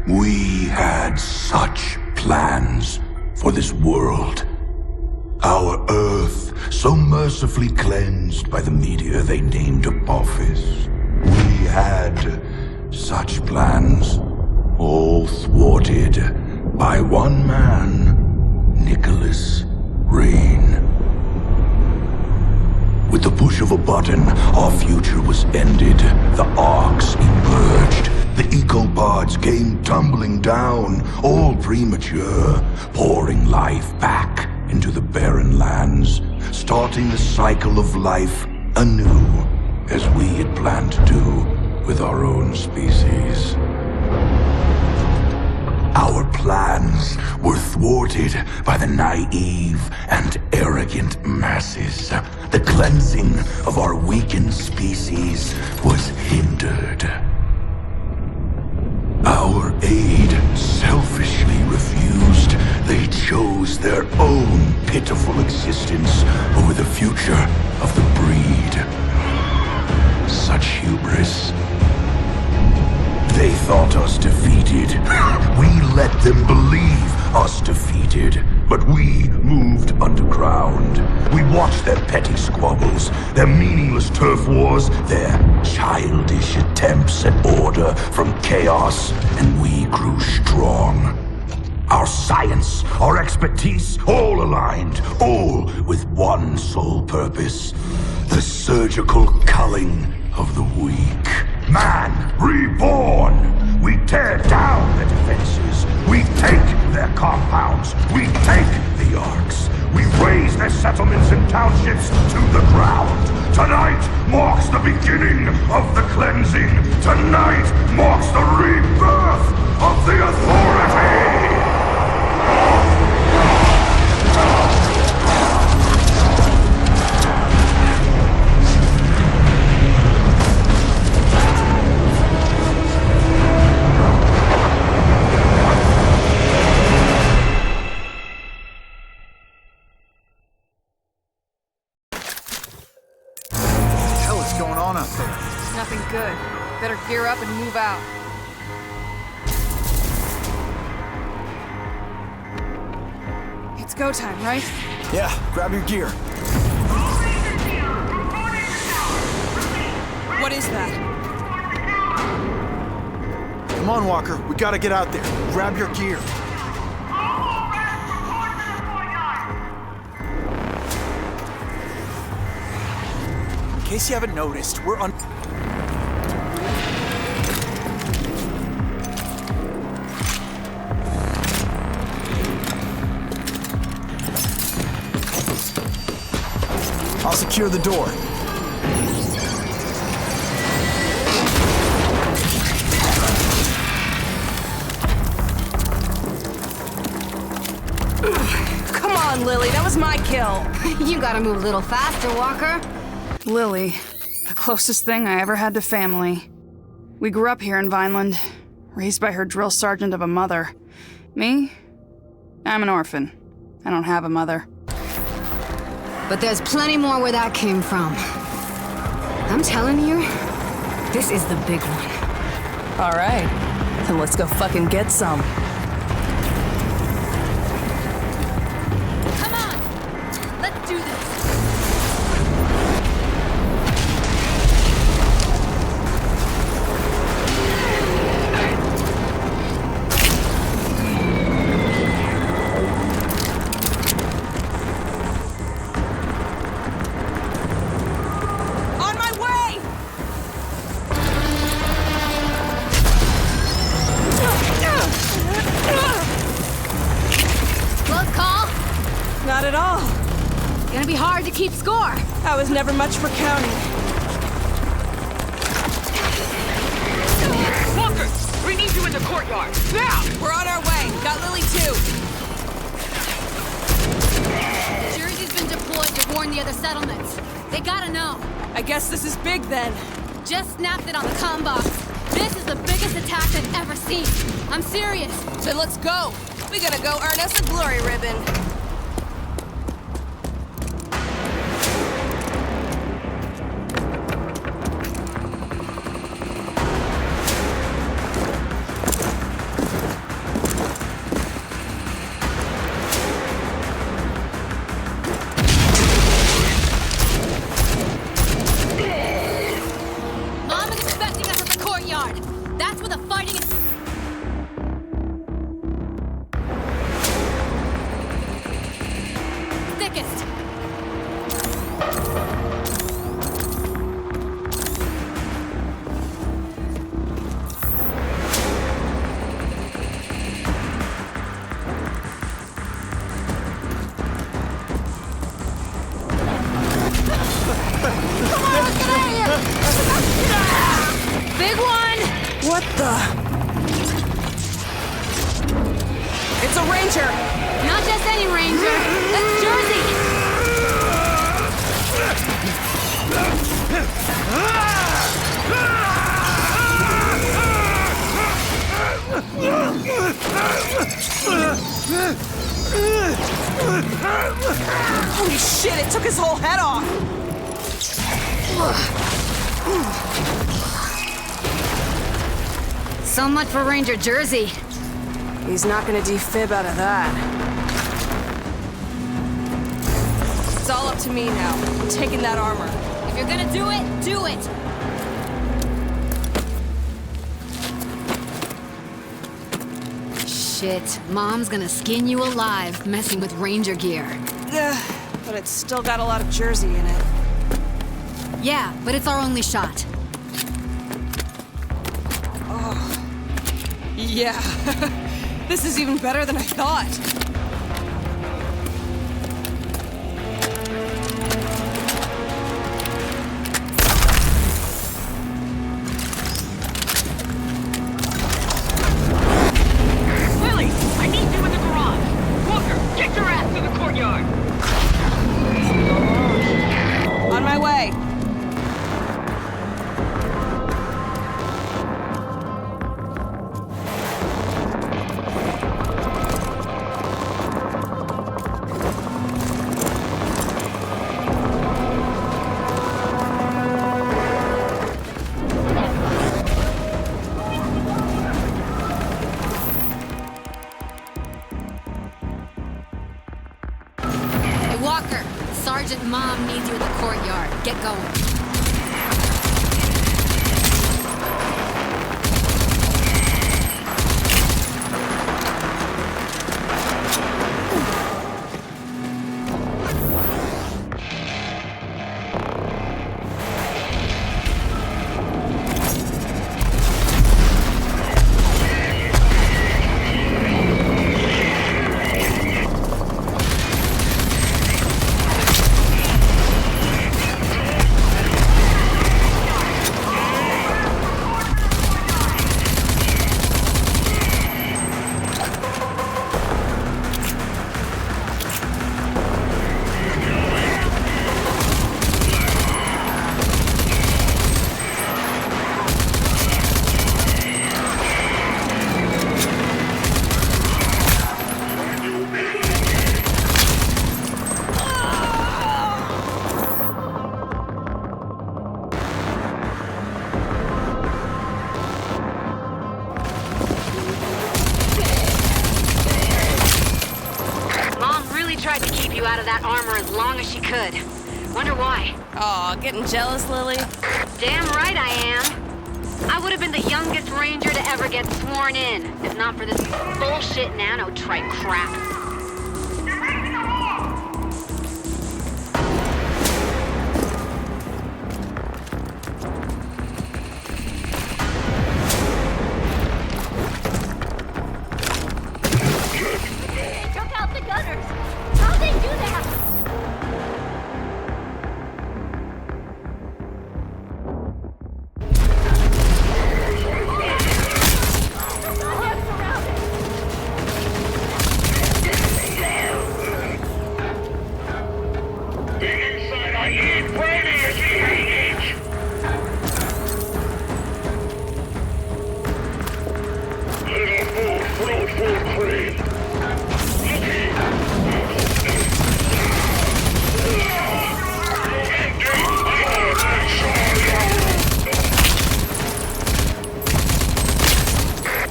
We had such plans for this world. Our Earth, so mercifully cleansed by the meteor they named Apophis. We had such plans, all thwarted by one man, Nicholas Rain. With the push of a button, our future was ended. The arcs emerged. The ecopods came tumbling down, all premature, pouring life back into the barren lands, starting the cycle of life anew, as we had planned to do with our own species. Our plans were thwarted by the naive and arrogant masses. The cleansing of our weakened species was hindered. Our aid selfishly refused. They chose their own pitiful existence over the future of the breed. Such hubris. They thought us defeated. We let them believe us defeated. But we moved underground. We watched their petty squabbles, their meaningless turf wars, their childish attempts at order from chaos, and we grew strong. Our science, our expertise, all aligned, all with one sole purpose: the surgical culling of the weak. Man reborn! We tear down their defenses. We take their compounds. We take the arcs. We raise their settlements and townships to the ground. Tonight marks the beginning of the cleansing. Tonight marks the rebirth of the authority! Nothing good. Better gear up and move out. It's go time, right? Yeah, grab your gear. What is that? Come on, Walker. We gotta get out there. Grab your gear. In case you haven't noticed, we're on... I'll secure the door. Come on, Lily, that was my kill. You gotta move a little faster, Walker. Lily, the closest thing I ever had to family. We grew up here in Vineland, raised by her drill sergeant of a mother. Me? I'm an orphan. I don't have a mother. But there's plenty more where that came from. I'm telling you, this is the big one. All right, then let's go fucking get some. Come on! Let's do this! Not at all. Gonna be hard to keep score. I was never much for counting. Walker, we need you in the courtyard. Now! We're on our way. Got Lily too. Jersey's been deployed to warn the other settlements. They gotta know. I guess this is big then. Just snapped it on the comm box. This is the biggest attack I've ever seen. I'm serious. Then let's go. We gotta go earn us a glory ribbon. What the? It's a ranger! Not just any ranger. That's Jersey. Holy shit, it took his whole head off! So much for Ranger Jersey. He's not gonna defib out of that. It's all up to me now. I'm taking that armor. If you're gonna do it, do it! Shit, Mom's gonna skin you alive messing with Ranger gear. But it's still got a lot of Jersey in it. Yeah, but it's our only shot. Yeah. This is even better than I thought. Lily, I need you in the garage. Walker, get your ass to the courtyard. On my way. Hey, Walker, Sergeant Mom needs you in the courtyard. Get going. Tried to keep you out of that armor as long as she could. Wonder why. Aw, getting jealous, Lily? Damn right I am. I would have been the youngest ranger to ever get sworn in, if not for this bullshit nanotrite crap. Took out the gunners. How'd they do that?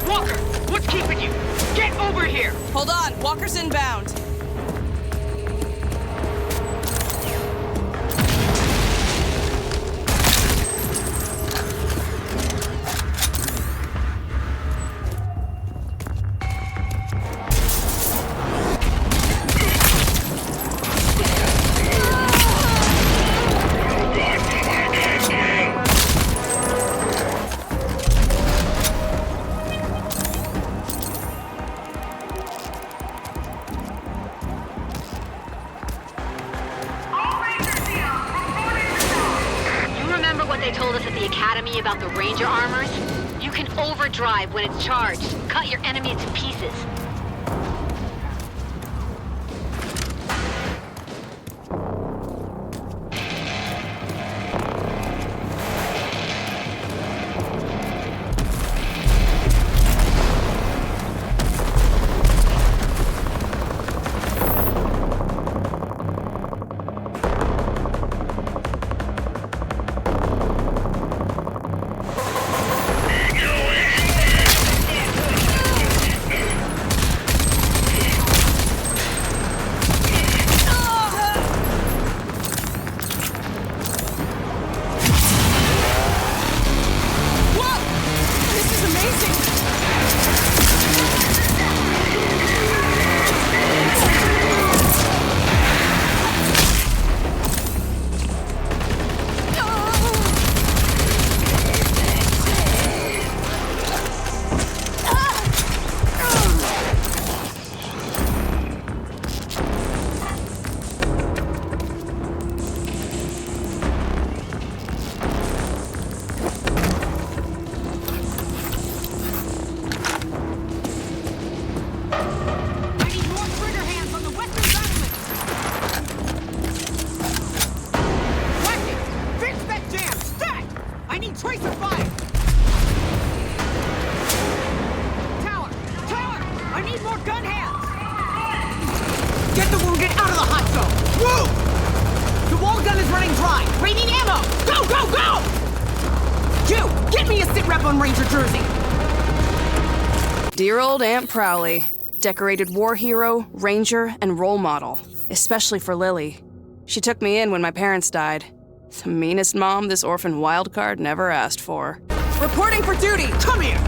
Walker, what's keeping you? Get over here! Hold on, Walker's inbound. overdrive when it's charged. Cut your enemy to pieces. Dear old Aunt Prowley, decorated war hero, ranger, and role model, especially for Lily. She took me in when my parents died. The meanest mom this orphan wildcard never asked for. Reporting for duty! Come here!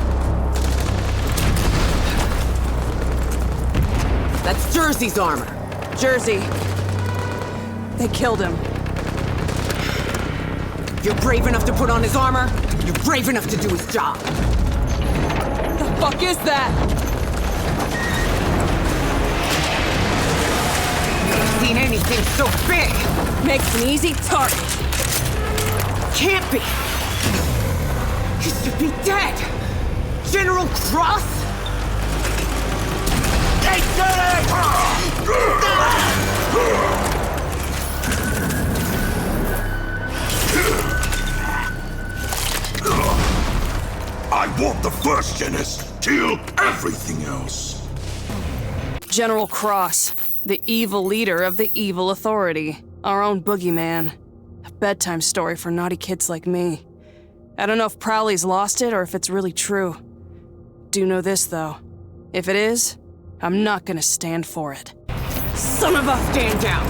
That's Jersey's armor. Jersey. They killed him. You're brave enough to put on his armor? You're brave enough to do his job. The fuck is that? Never seen anything so big! Makes an easy target. Can't be! He should be dead! General Cross? I want the first Genis till everything else. General Cross, the evil leader of the evil authority. Our own boogeyman. A bedtime story for naughty kids like me. I don't know if Prowley's lost it or if it's really true. Do know this, though. If it is, I'm not gonna stand for it. Son of a stand down!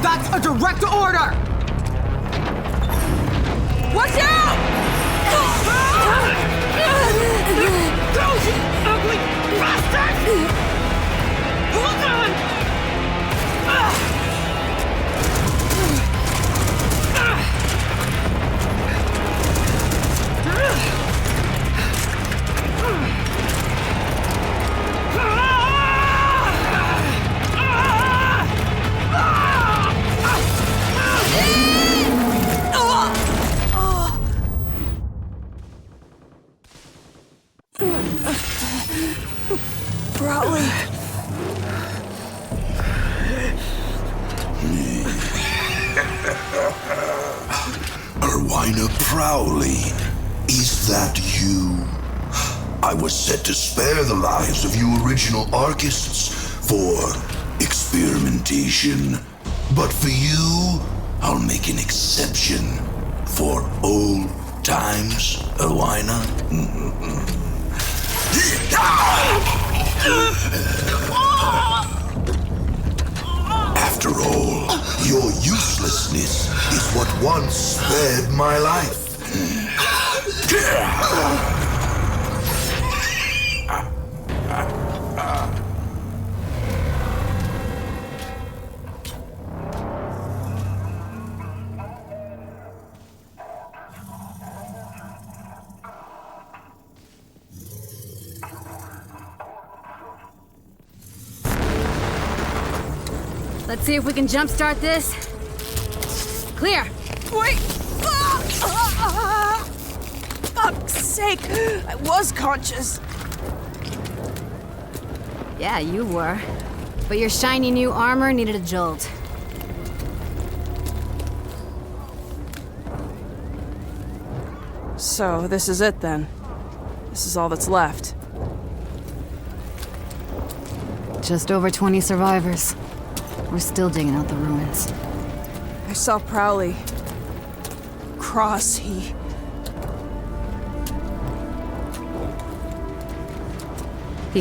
That's a direct order! Watch out! Go, you ugly bastard! Hold on! Prowley. Erwina Prowley, is that you? I was set to spare the lives of you original Archists for experimentation. But for you, I'll make an exception for old times, Erwina. After all, your uselessness is what once spared my life. Let's see if we can jumpstart this. Clear. Wait! Fuck! sake! I was conscious. Yeah, you were. But your shiny new armor needed a jolt. So, this is it then. This is all that's left. Just over 20 survivors. We're still digging out the ruins. I saw Prowley. Cross, he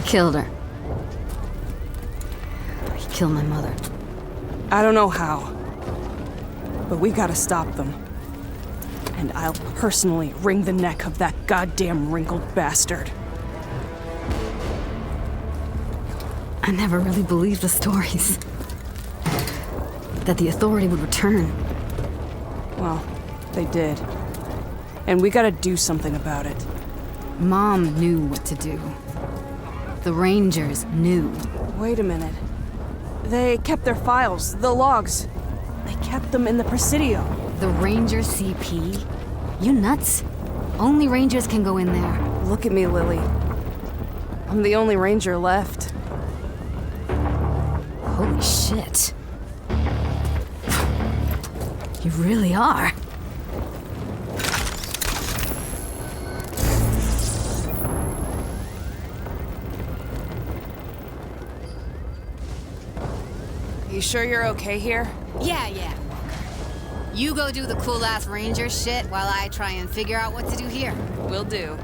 killed her. He killed my mother. I don't know how. But we gotta stop them. And I'll personally wring the neck of that goddamn wrinkled bastard. I never really believed the stories. That the authority would return. Well, they did. And we gotta do something about it. Mom knew what to do. The Rangers knew. Wait a minute. They kept their files, the logs. They kept them in the Presidio. The Ranger CP? You nuts? Only Rangers can go in there. Look at me, Lily. I'm the only Ranger left. Holy shit. You really are. You sure you're okay here? Yeah. You go do the cool-ass Ranger shit while I try and figure out what to do here. Will do.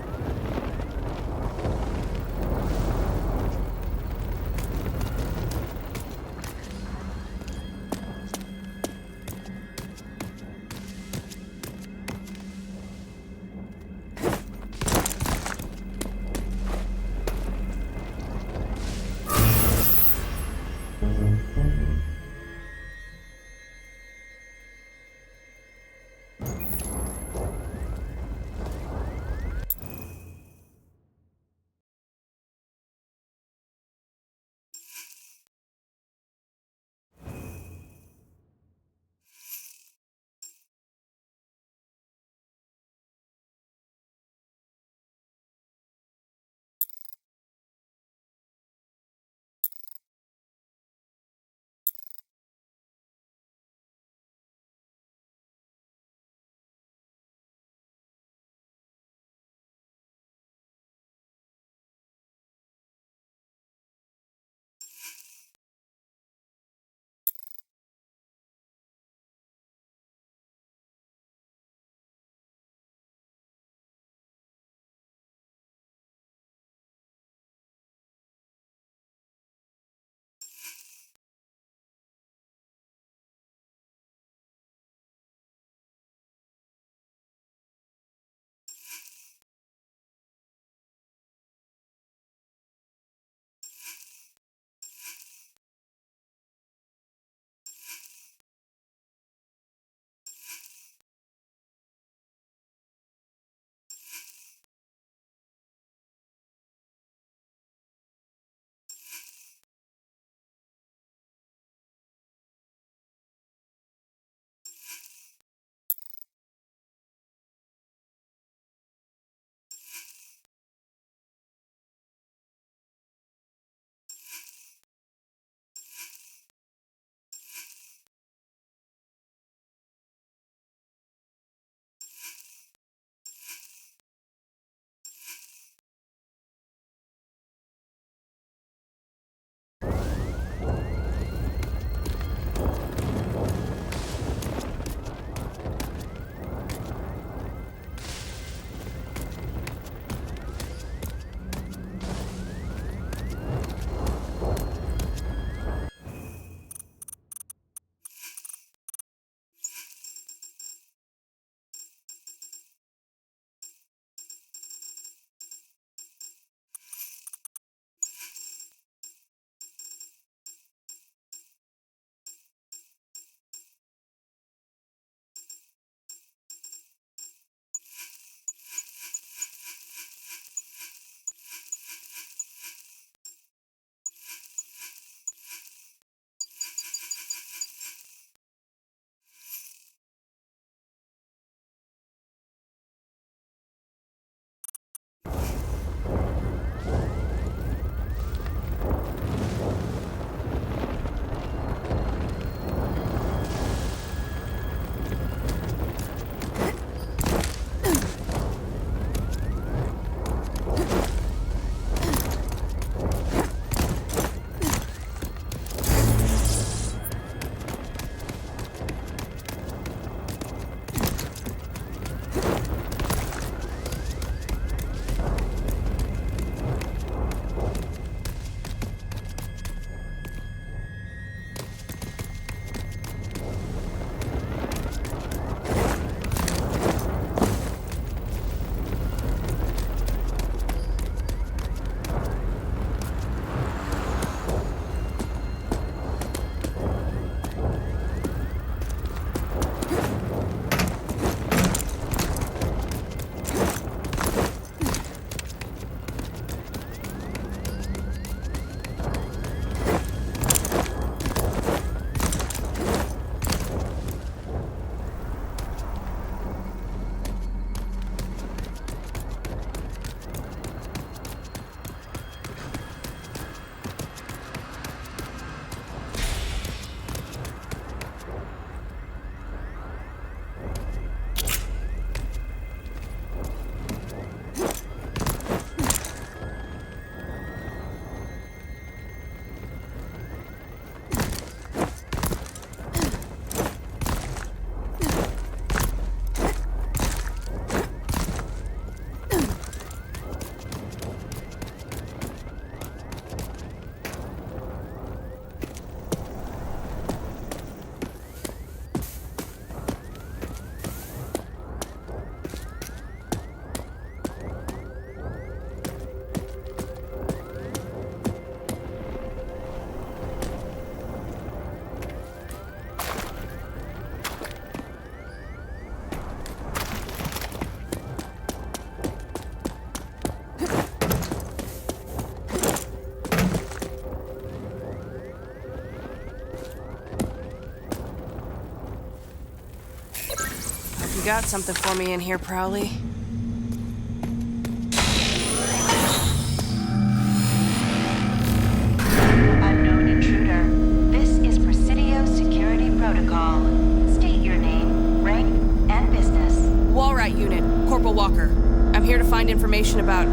got something for me in here, Prowley. Unknown intruder. This is Presidio Security Protocol. State your name, rank, and business. Wallrat Unit, Corporal Walker. I'm here to find information about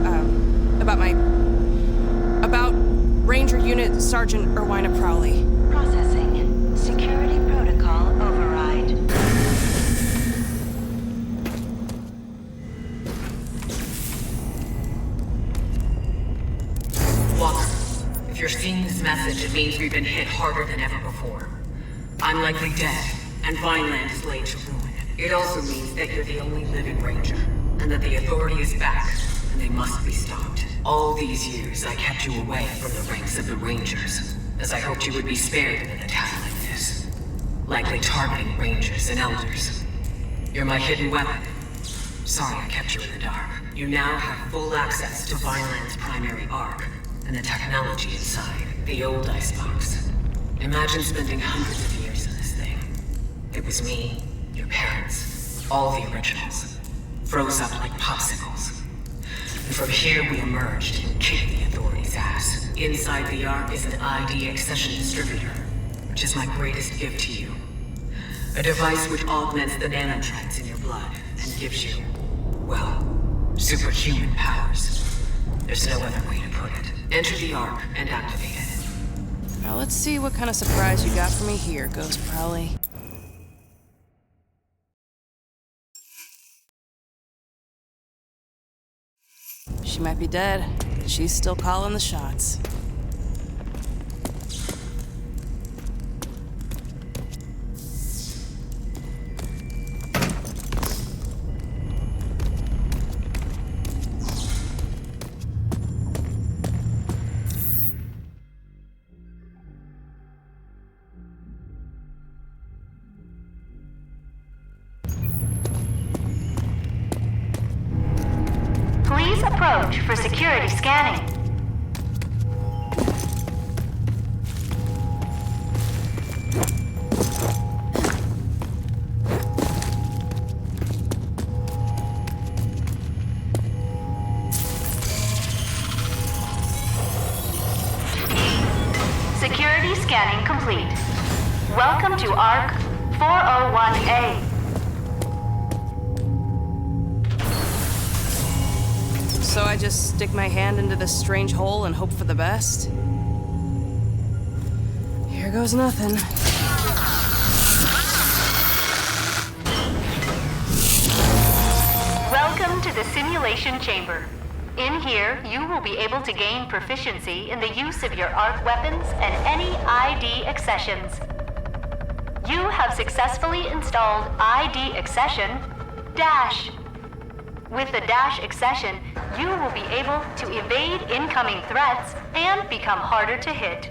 Ranger Unit Sergeant Irwina Prowley. Processing. Security Protocol override. Walker, if you're seeing this message, it means we've been hit harder than ever before. I'm likely dead, and Vineland is laid to ruin. It also means that you're the only living Ranger, and that the Authority is back, and they must be stopped. All these years, I kept you away from the ranks of the Rangers, as I hoped you would be spared in an attack like this. Likely targeting Rangers and Elders. You're my hidden weapon. Sorry I kept you in the dark. You now have full access to Vineland's primary arc, and the technology inside, the old icebox. Imagine spending hundreds of years in this thing. It was me, your parents, all the originals. Froze up like popsicles. And from here we emerged and kicked the Authority's ass. Inside the Ark is an ID accession distributor, which is my greatest gift to you. A device which augments the nanotrends in your blood and gives you, well, superhuman powers. There's no other way to put it. Enter the Ark and activate it. Now let's see what kind of surprise you got for me here, Ghost Prowley. She might be dead, but she's still calling the shots. Please approach for security scanning. Security scanning complete. Welcome to ARC 401A. So I just stick my hand into this strange hole and hope for the best? Here goes nothing. Welcome to the simulation chamber. In here, you will be able to gain proficiency in the use of your ARC weapons and any ID accessions. You have successfully installed ID accession Dash. With the Dash accession, you will be able to evade incoming threats and become harder to hit.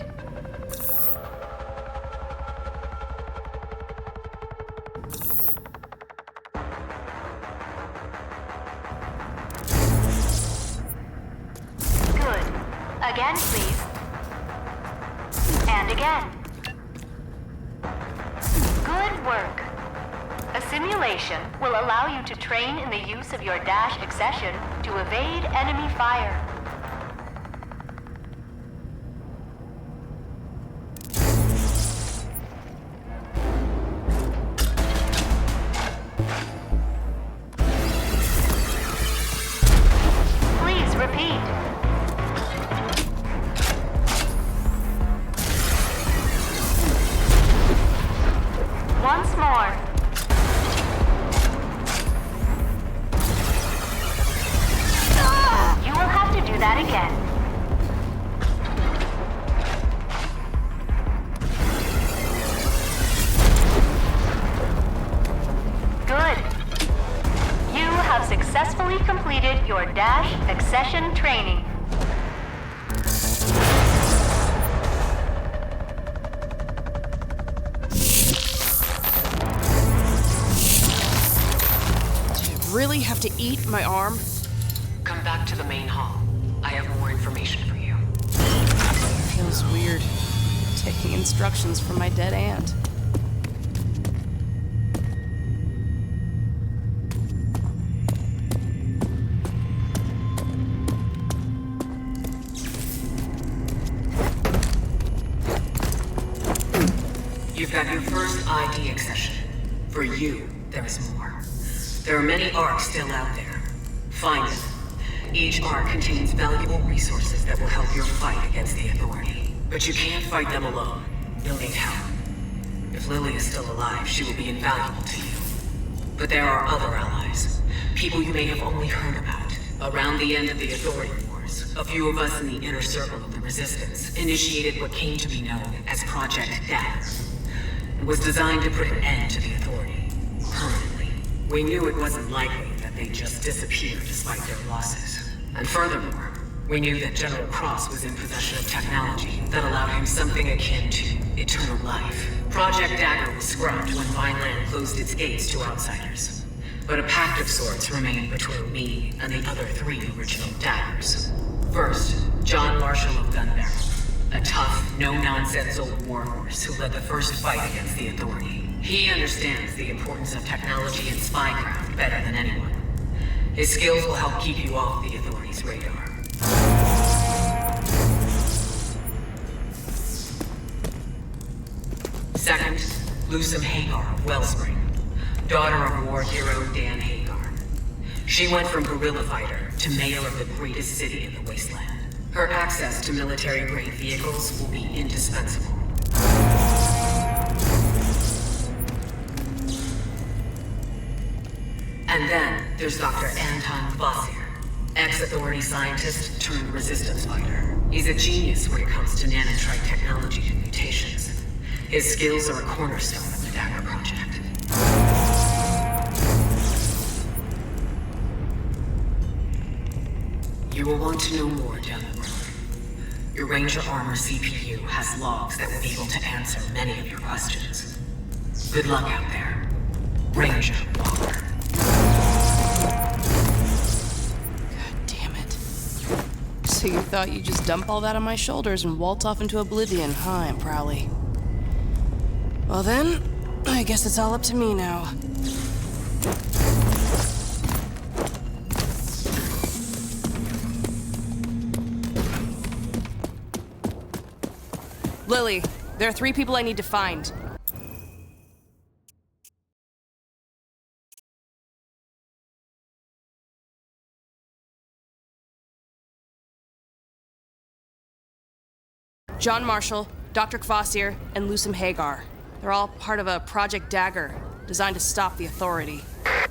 Good. Again, please. And again. Good work. A simulation will allow you to train in the use of your Dash accession to evade enemy fire. Please repeat. Once more. You will have to do that again. Good. You have successfully completed your Dash accession training. Really have to eat my arm? Come back to the main hall. I have more information for you. Feels weird. Taking instructions from my dead aunt. You've got your first ID accession. For you, there is more. There are many arcs still out there. Find them. Each arc contains valuable resources that will help your fight against the Authority. But you can't fight them alone. You'll need help. If Lily is still alive, she will be invaluable to you. But there are other allies. People you may have only heard about. Around the end of the Authority Wars, a few of us in the inner circle of the Resistance initiated what came to be known as Project Dagger. It was designed to put an end to the Authority. Permanently. We knew it wasn't likely that they'd just disappear despite their losses. And furthermore, we knew that General Cross was in possession of technology that allowed him something akin to eternal life. Project Dagger was scrubbed when Vineland closed its gates to outsiders. But a pact of sorts remained between me and the other 3 original Daggers. First, John Marshall of Gunbarrel, a tough, no-nonsense old warhorse who led the first fight against the Authority. He understands the importance of technology and spycraft better than anyone. His skills will help keep you off the Authority's radar. Second, Lucem Hagar of Wellspring, daughter of war hero Dan Hagar. She went from guerrilla fighter to mayor of the greatest city in the wasteland. Her access to military-grade vehicles will be indispensable. And then there's Dr. Anton Vossier, ex-Authority scientist turned resistance fighter. He's a genius when it comes to nanotrite technology and mutations. His skills are a cornerstone of the Dagger Project. You will want to know more down the road. Your Ranger Armor CPU has logs that will be able to answer many of your questions. Good luck out there, Ranger Walker. God damn it. So you thought you'd just dump all that on my shoulders and waltz off into oblivion, huh, Aunt Prowley? Well then, I guess it's all up to me now. Lily, there are 3 people I need to find. John Marshall, Dr. Kvassier, and Lucem Hagar. They're all part of a Project Dagger, designed to stop the Authority.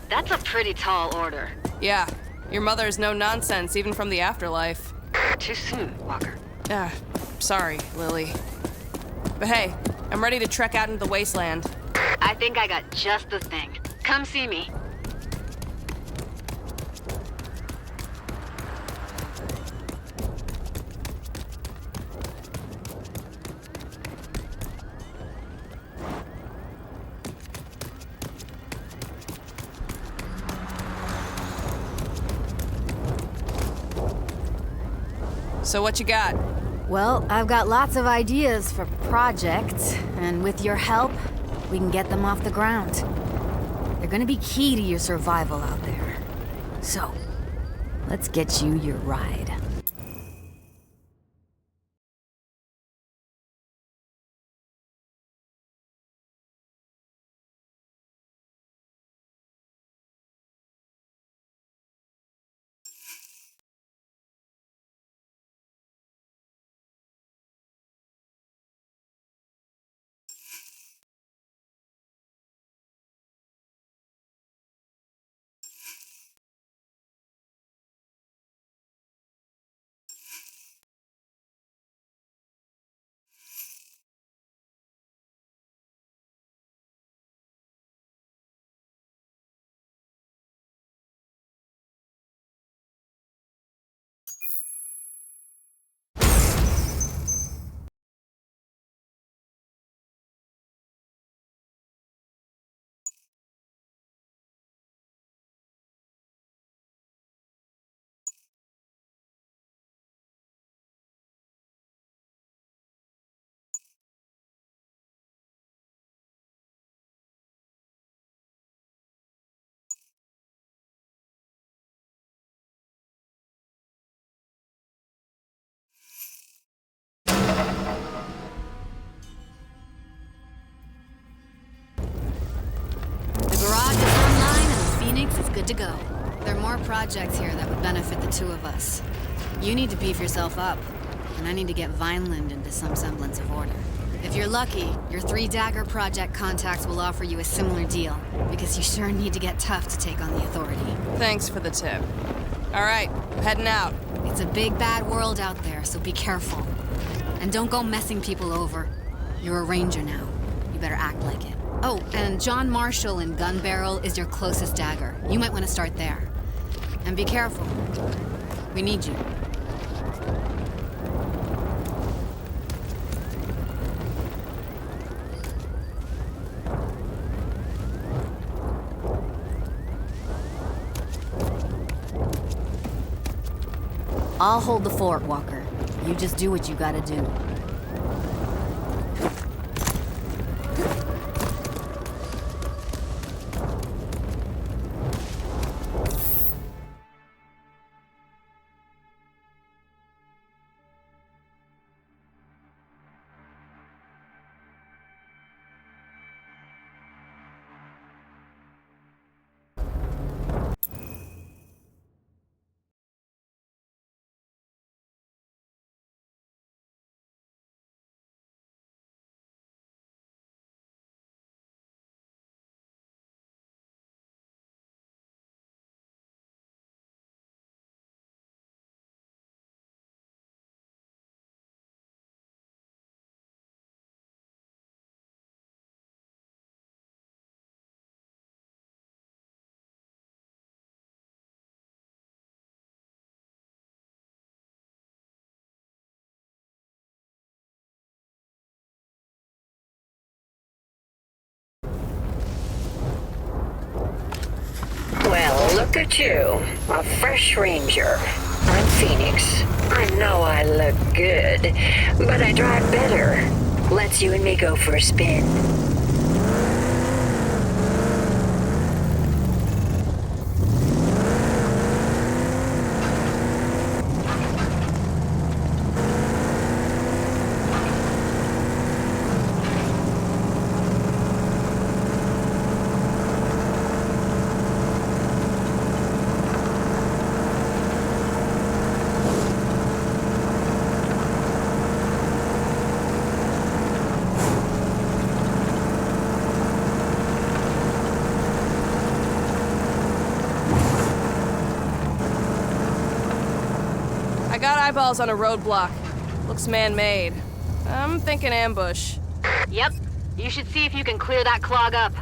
That's a pretty tall order. Yeah, your mother is no nonsense, even from the afterlife. Too soon, Walker. Sorry, Lily. But hey, I'm ready to trek out into the wasteland. I think I got just the thing. Come see me. So what you got? Well, I've got lots of ideas for projects, and with your help, we can get them off the ground. They're gonna be key to your survival out there. So, let's get you your ride. to go. There are more projects here that would benefit the two of us. You need to beef yourself up, and I need to get Vineland into some semblance of order. If you're lucky, your 3 Dagger project contacts will offer you a similar deal, because you sure need to get tough to take on the Authority. Thanks for the tip. All right, heading out. It's a big bad world out there, so be careful. And don't go messing people over. You're a ranger now. You better act like it. Oh, and John Marshall in Gun Barrel is your closest dagger. You might want to start there. And be careful. We need you. I'll hold the fort, Walker. You just do what you gotta do. Well, look at you. A fresh ranger. I'm Phoenix. I know I look good, but I drive better. Let's you and me go for a spin. Got eyeballs on a roadblock. Looks man-made. I'm thinking ambush. Yep. You should see if you can clear that clog up.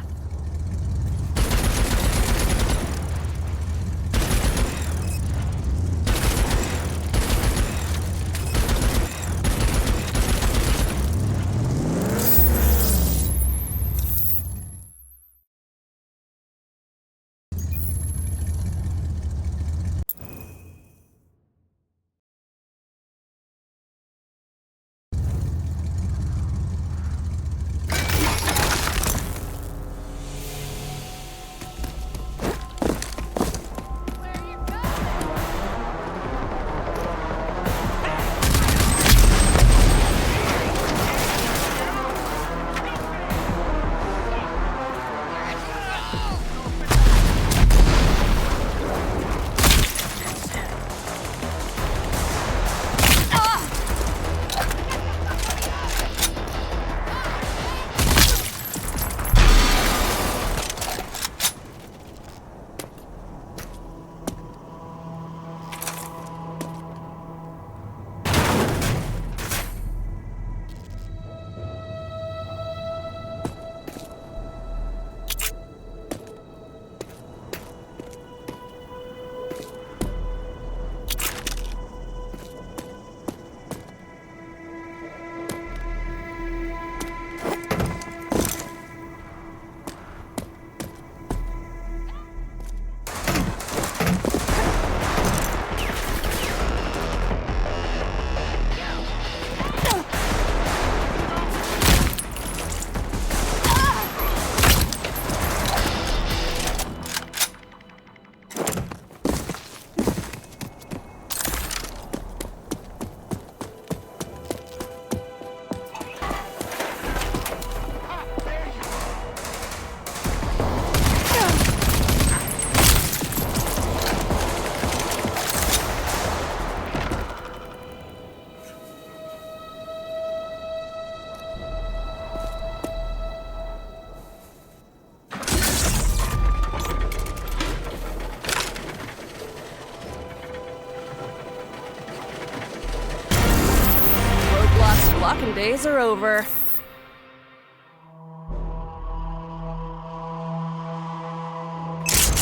walking days are over.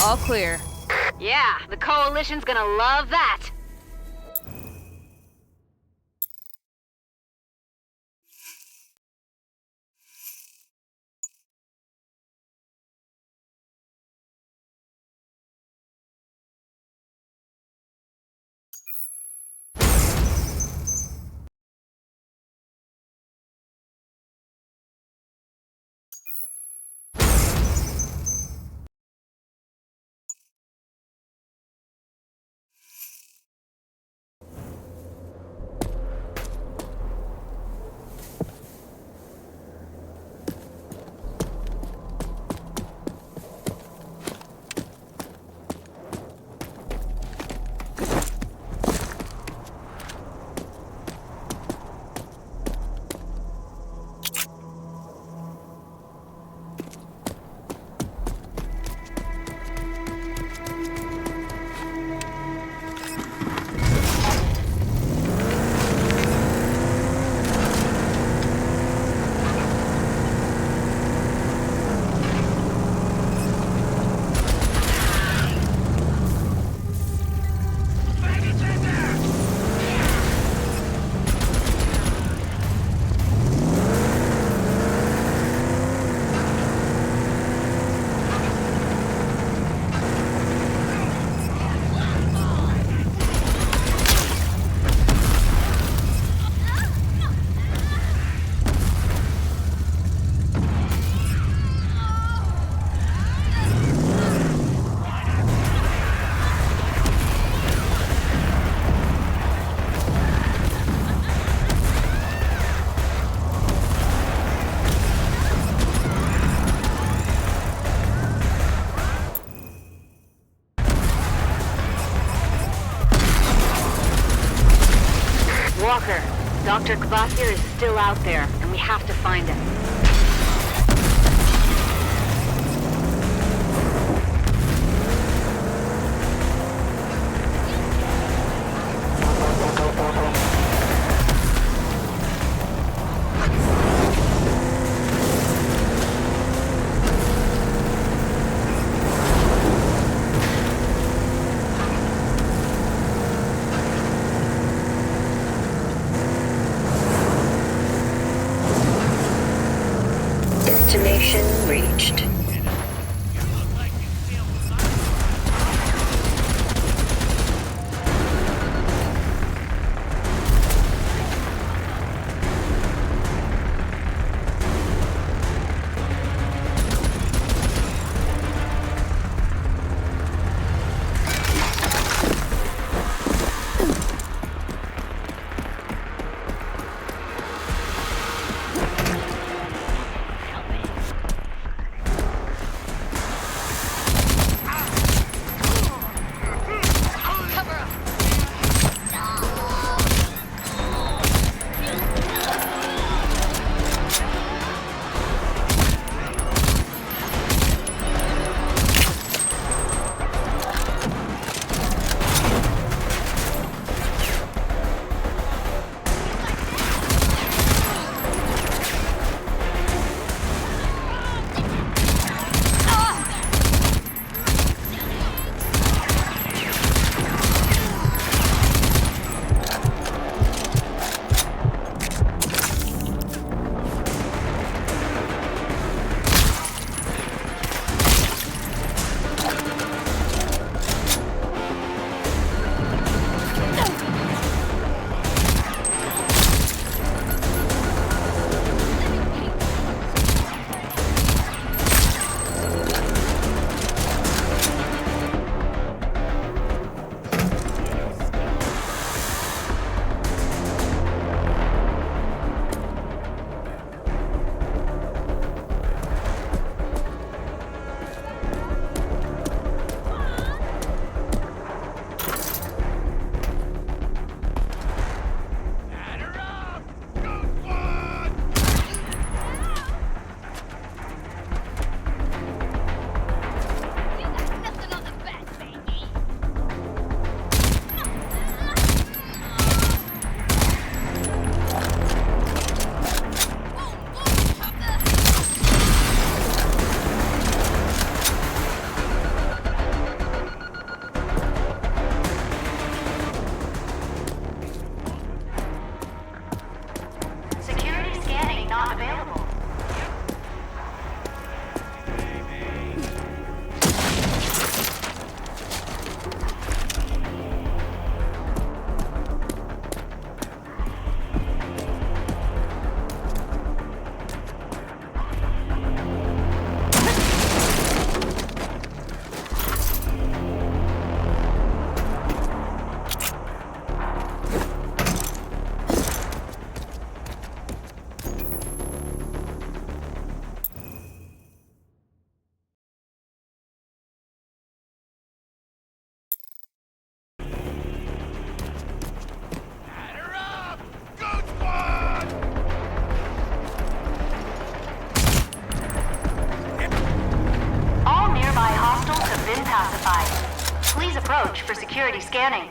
All clear. Yeah, the Coalition's gonna love that. Walker, Dr. Kvasir is still out there, and we have to find him. Destination reached. approach for security scanning.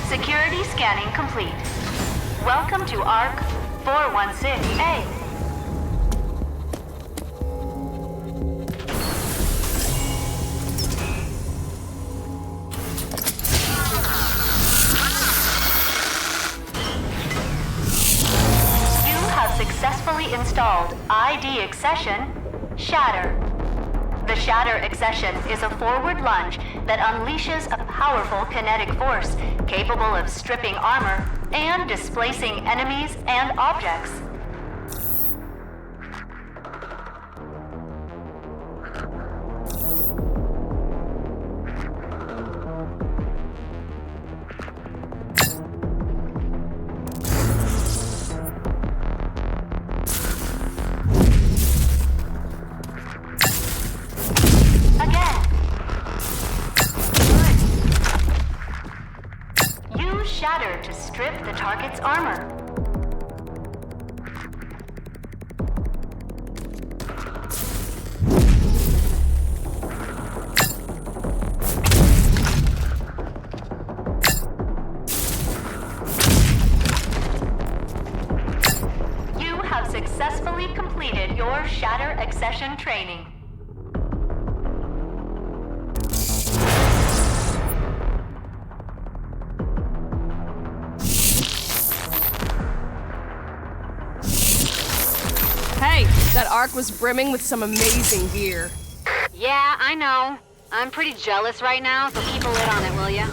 Security scanning complete. Welcome to ARC 416A. You have successfully installed ID accession Shatter. The Shatter accession is a forward lunge that unleashes a powerful kinetic force capable of stripping armor and displacing enemies and objects. Use Shatter to strip the target's armor. You have successfully completed your Shatter accession training. Hey, that Ark was brimming with some amazing gear. Yeah, I know. I'm pretty jealous right now, so keep a lid on it, will ya?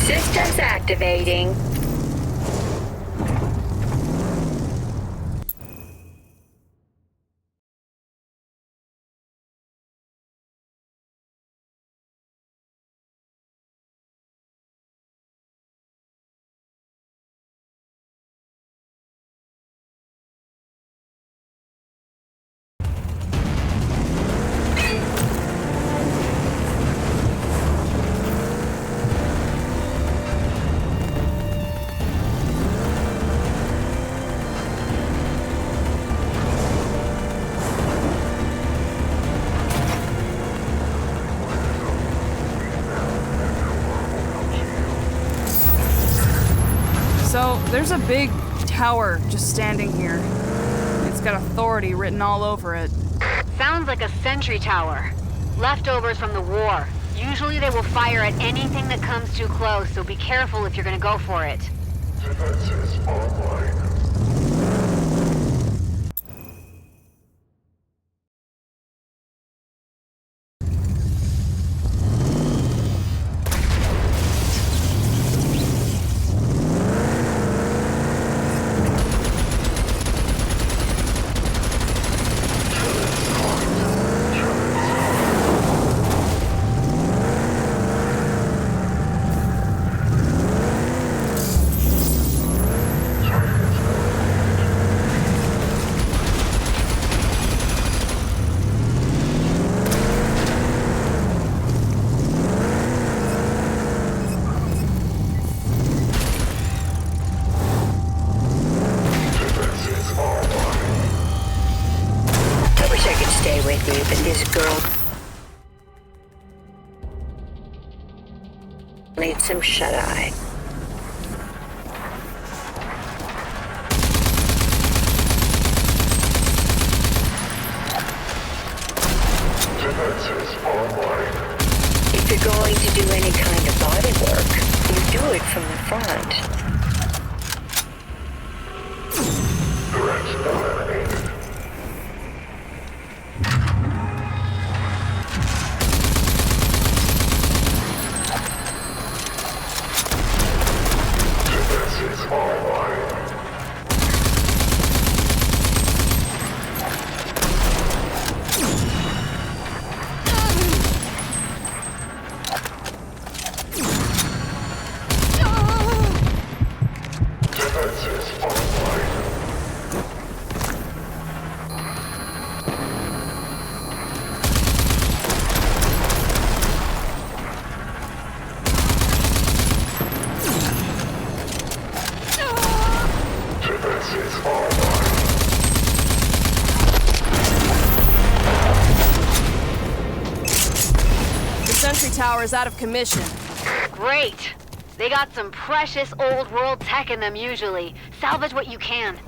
Systems activating. So, there's a big tower just standing here. It's got authority written all over it. Sounds like a sentry tower. Leftovers from the war. Usually they will fire at anything that comes too close, so be careful if you're gonna go for it. Defenses online. With you, but this girl needs some shut-eye. Defenses online. If you're going to do any kind of body work, you do it from the front. Threats eliminated. Defenses online. Defenses online. Defenses online. The sentry tower is out of commission. Great! They got some precious old world tech in them usually. Salvage what you can.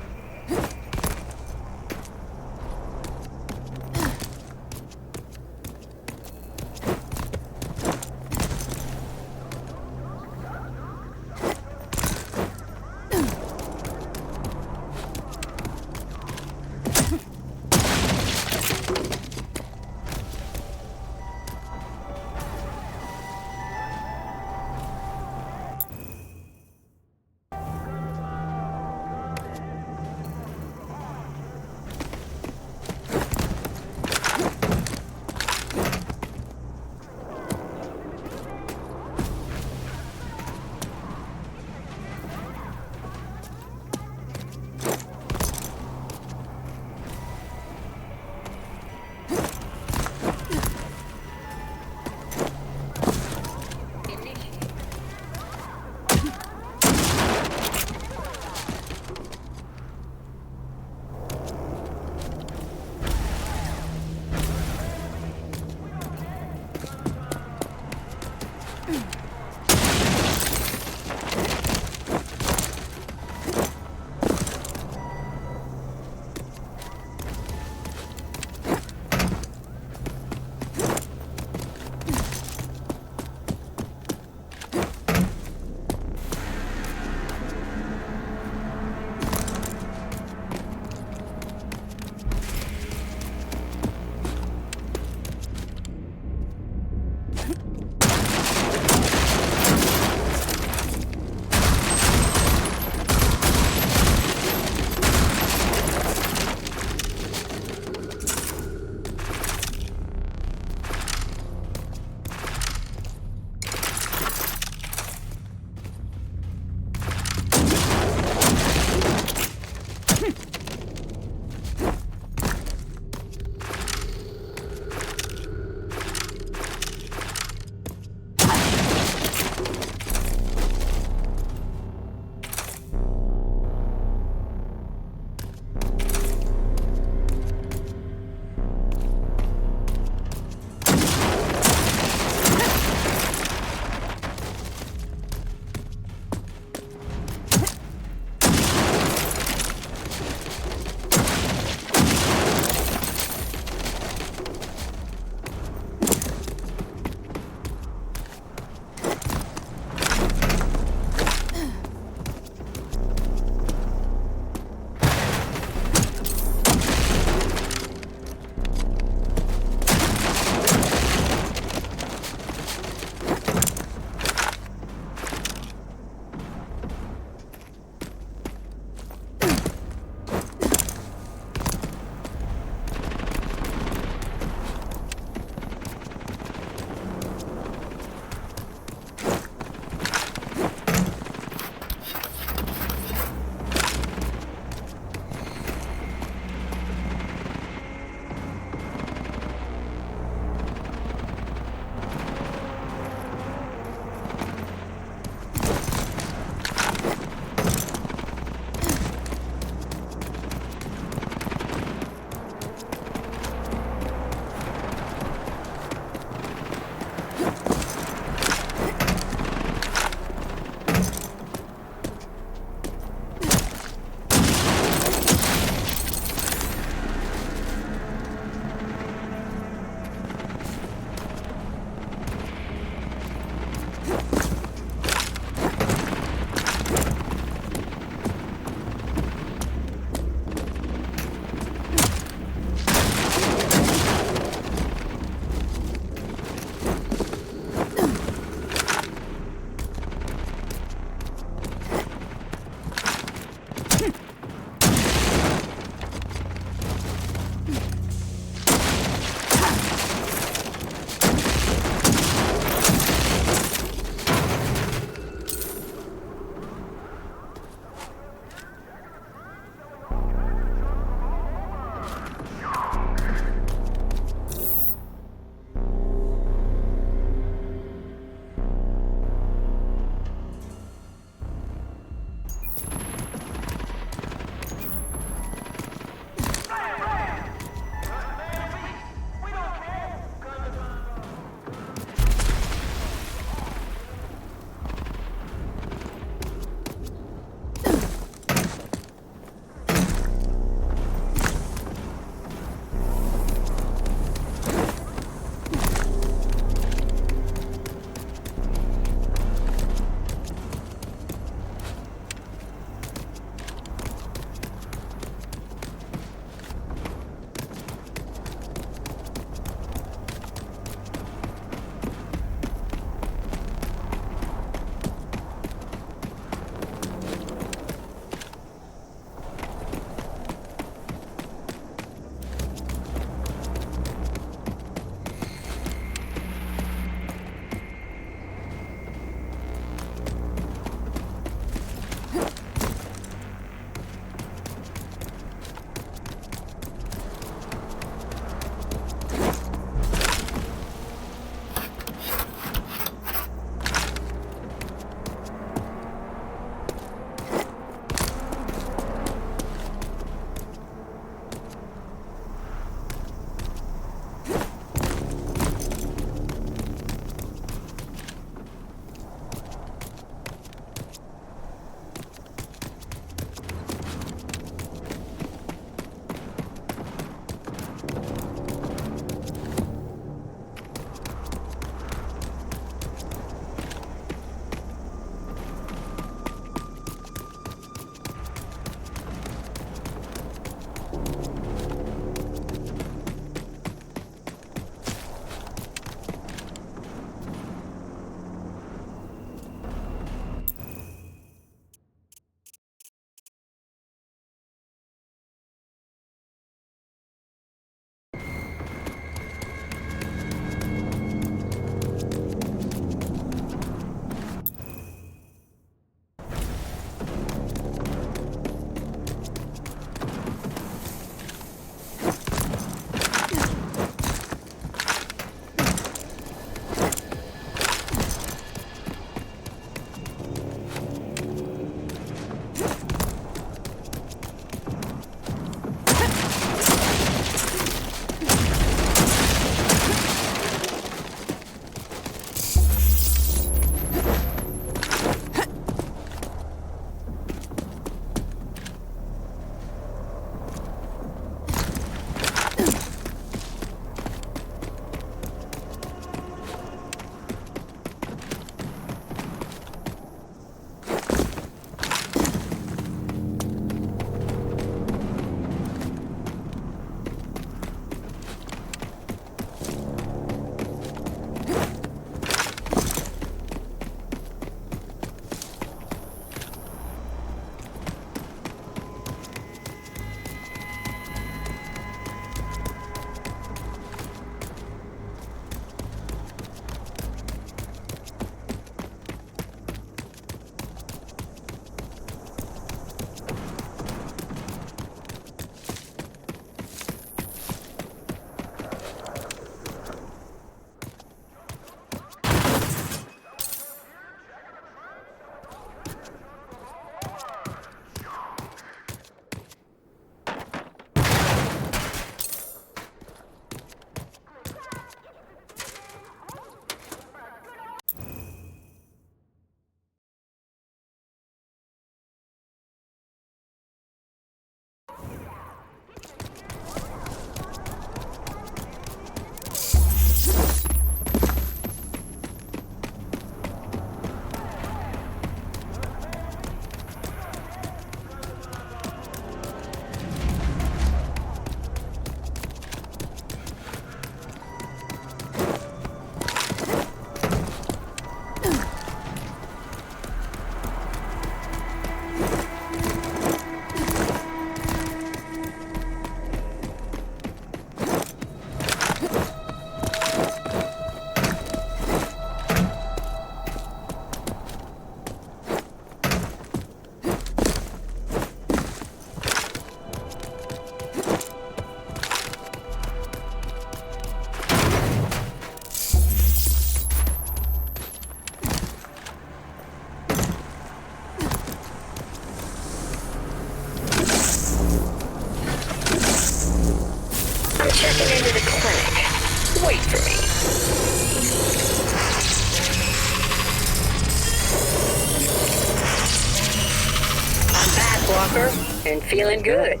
Walker, and feeling good.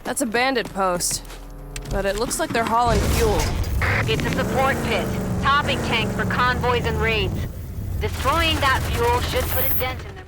That's a bandit post, but it looks like they're hauling fuel. It's a support pit. Topping tank for convoys and raids. Destroying that fuel should put a dent in them.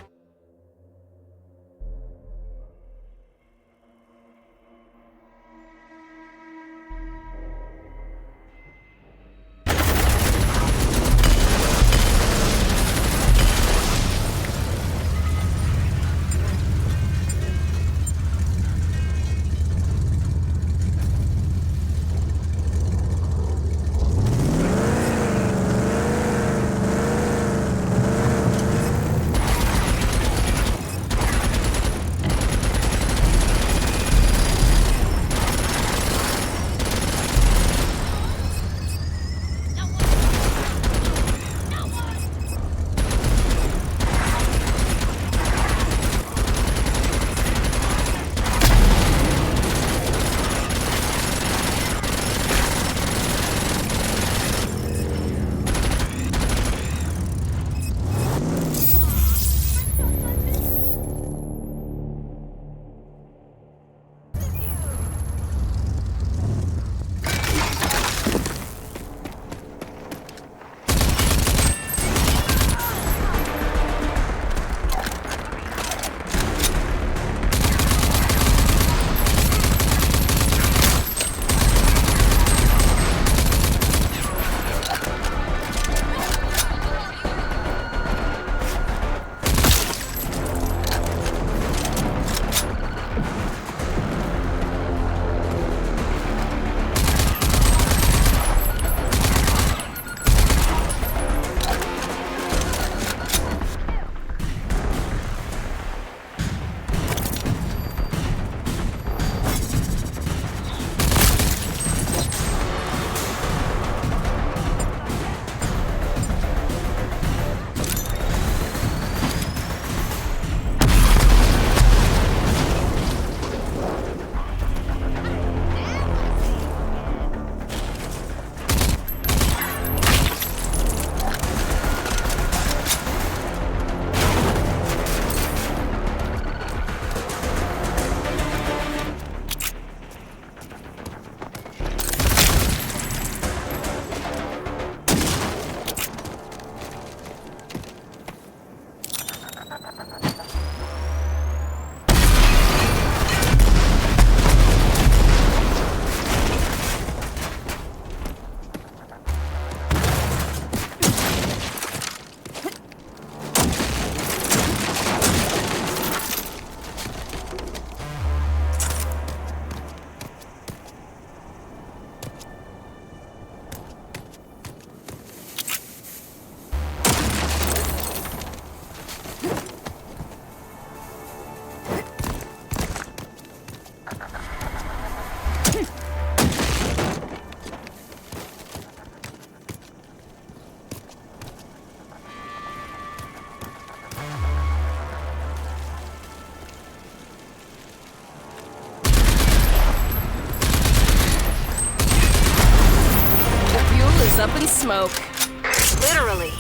smoke. Literally.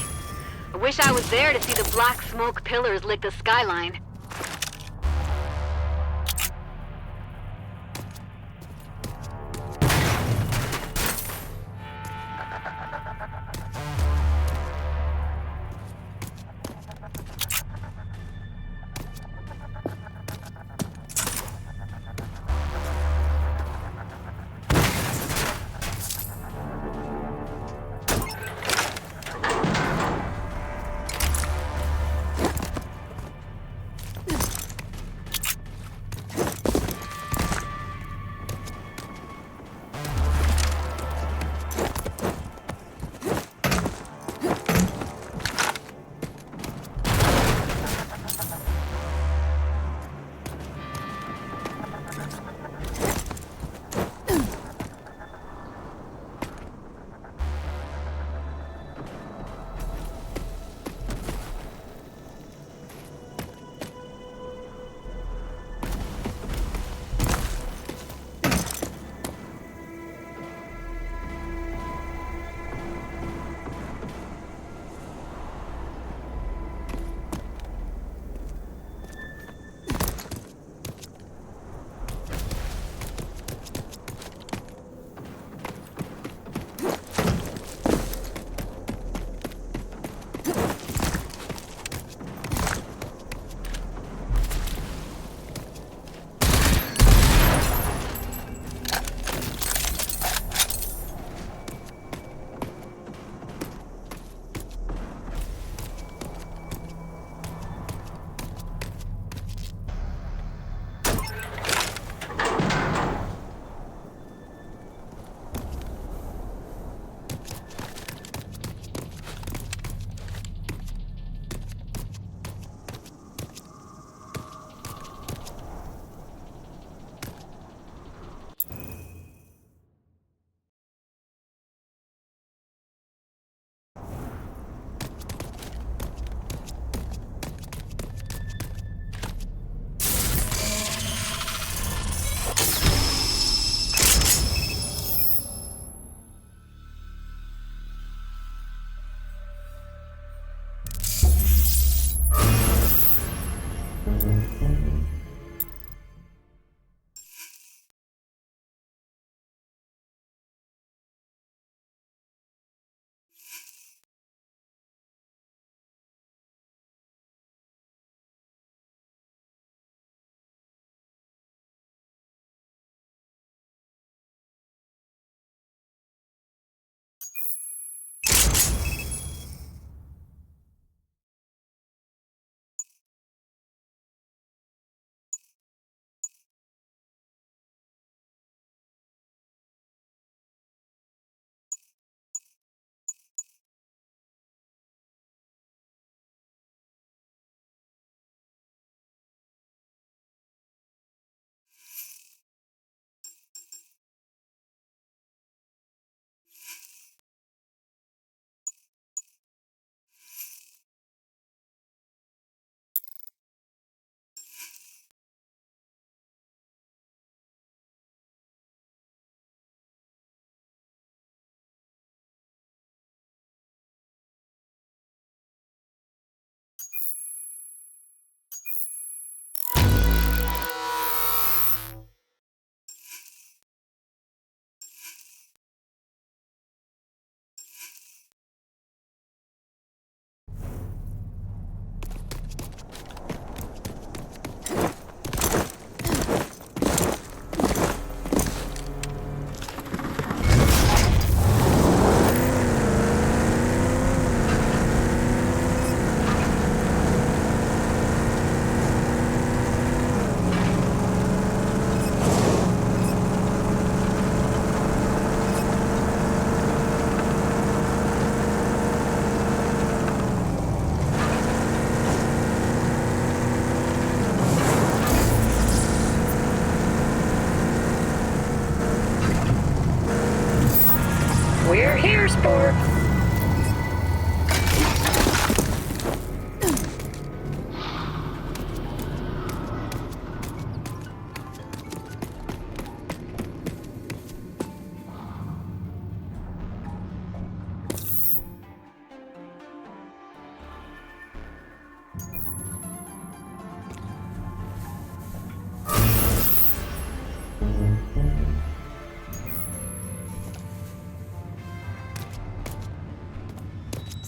I wish I was there to see the black smoke pillars lick the skyline.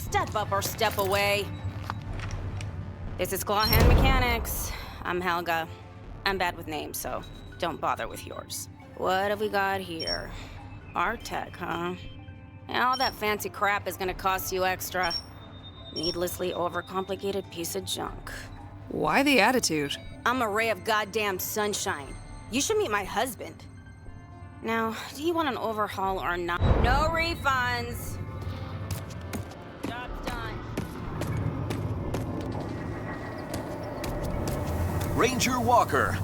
Step up or step away. This is Clawhand Mechanics. I'm Helga. I'm bad with names, so don't bother with yours. What have we got here? Art tech, huh? And all that fancy crap is gonna cost you extra. Needlessly overcomplicated piece of junk. Why the attitude? I'm a ray of goddamn sunshine. You should meet my husband. Now, do you want an overhaul or not? No refunds. Job's done. Ranger Walker,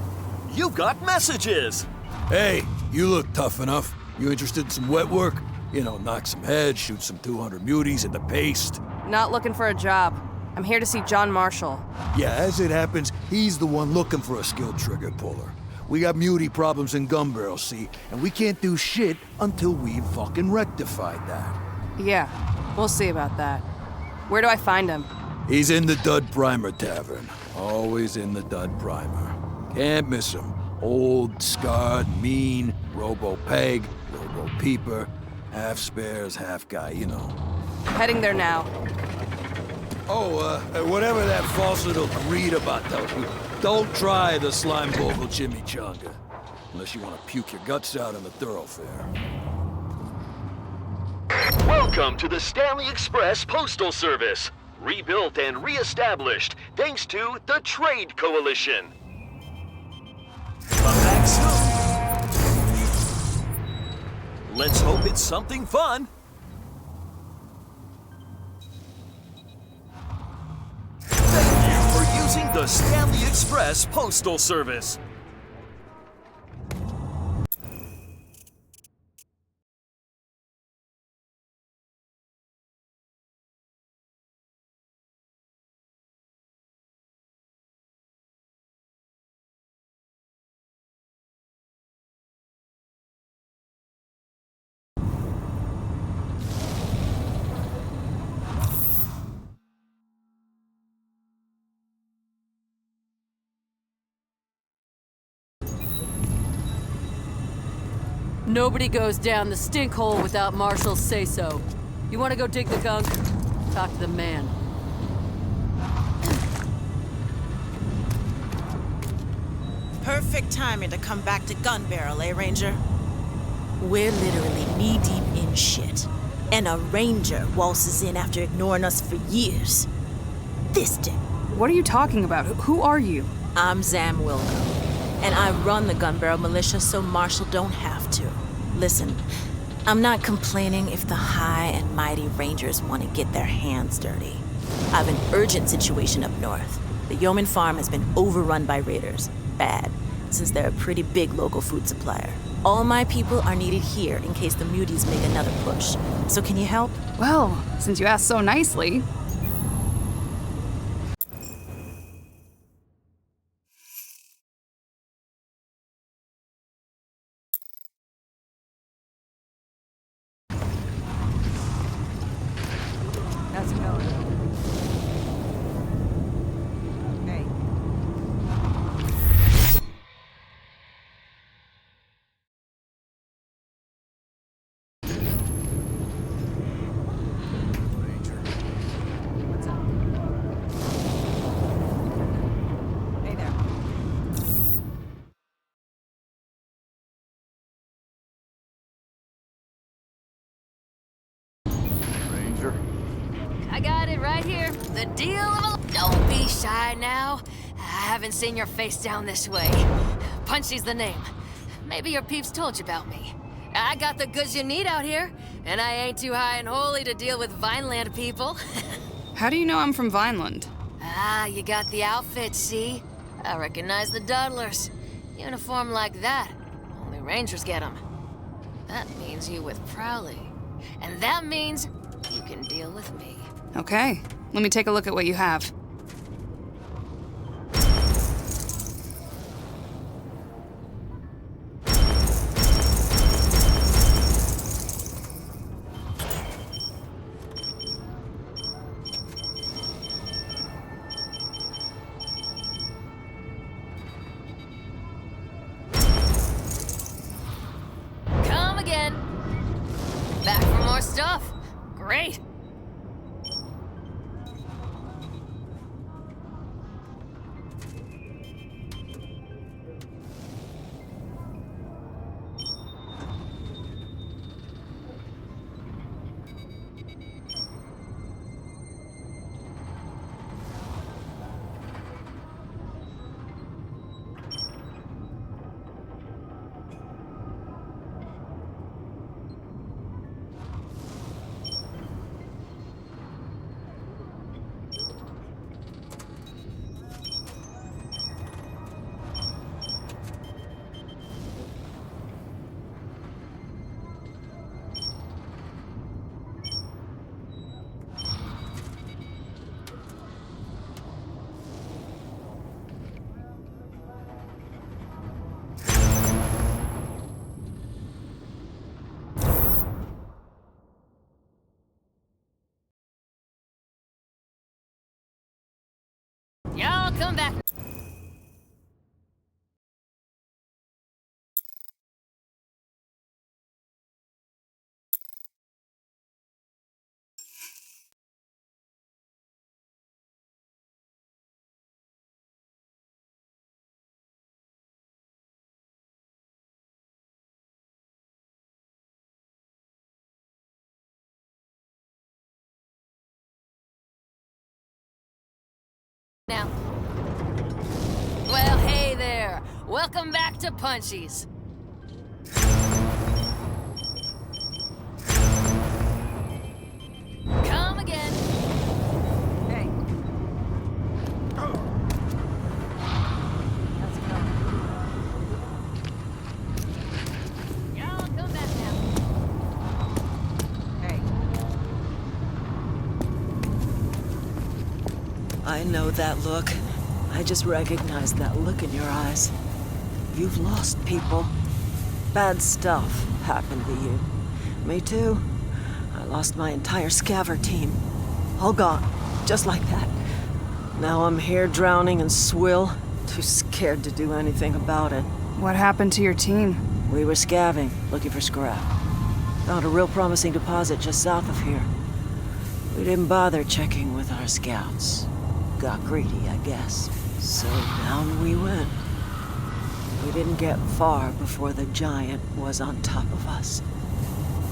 you've got messages! Hey, you look tough enough. You interested in some wet work? You know, knock some heads, shoot some 200 muties in the paste. Not looking for a job. I'm here to see John Marshall. Yeah, as it happens, he's the one looking for a skilled trigger puller. We got muty problems in gun barrels, see? And we can't do shit until we've fucking rectified that. Yeah, we'll see about that. Where do I find him? He's in the Dud Primer Tavern. Always in the Dud Primer. Can't miss him. Old, scarred, mean, robo-peg, robo-peeper, half spares, half guy, you know. Heading there now. Oh, whatever that false little read about tells you, don't try the slime bogle chimichanga. Unless you want to puke your guts out in the thoroughfare. Welcome to the Stanley Express Postal Service. Rebuilt and re-established thanks to the Trade Coalition. Come back soon. Let's hope it's something fun. Thank you for using the Stanley Express Postal Service. Nobody goes down the stink hole without Marshall's say-so. You want to go dig the gunk? Talk to the man. Perfect timing to come back to Gun Barrel, eh, Ranger? We're literally knee-deep in shit. And a Ranger waltzes in after ignoring us for years. This dick. What are you talking about? Who are you? I'm Zam Wilco. And I run the Gun Barrel Militia so Marshall don't have to. Listen, I'm not complaining if the high and mighty Rangers want to get their hands dirty. I have an urgent situation up north. The Yeoman Farm has been overrun by raiders. Bad, since they're a pretty big local food supplier. All my people are needed here in case the muties make another push. So can you help? Well, since you asked so nicely. How's it going? Hey. What's up? Hey there. Ranger? I got it right here. The deal of a... Don't be shy now. I haven't seen your face down this way. Punchy's the name. Maybe your peeps told you about me. I got the goods you need out here, and I ain't too high and holy to deal with Vineland people. How do you know I'm from Vineland? Ah, you got the outfit, see? I recognize the Dudlers. Uniform like that, only Rangers get them. That means you with Prowley. And that means you can deal with me. Okay, let me take a look at what you have. Come again. Back for more stuff. Great. Y'all come back. Now. Well, hey there. Welcome back to Punchies. Come again. Hey. Let's go. Y'all come back now. Hey. I know that look. I just recognized that look in your eyes. You've lost people. Bad stuff happened to you. Me too. I lost my entire scaver team. All gone. Just like that. Now I'm here drowning in swill. Too scared to do anything about it. What happened to your team? We were scavving, looking for scrap. Found a real promising deposit just south of here. We didn't bother checking with our scouts. Got greedy, I guess. So down we went. We didn't get far before the giant was on top of us.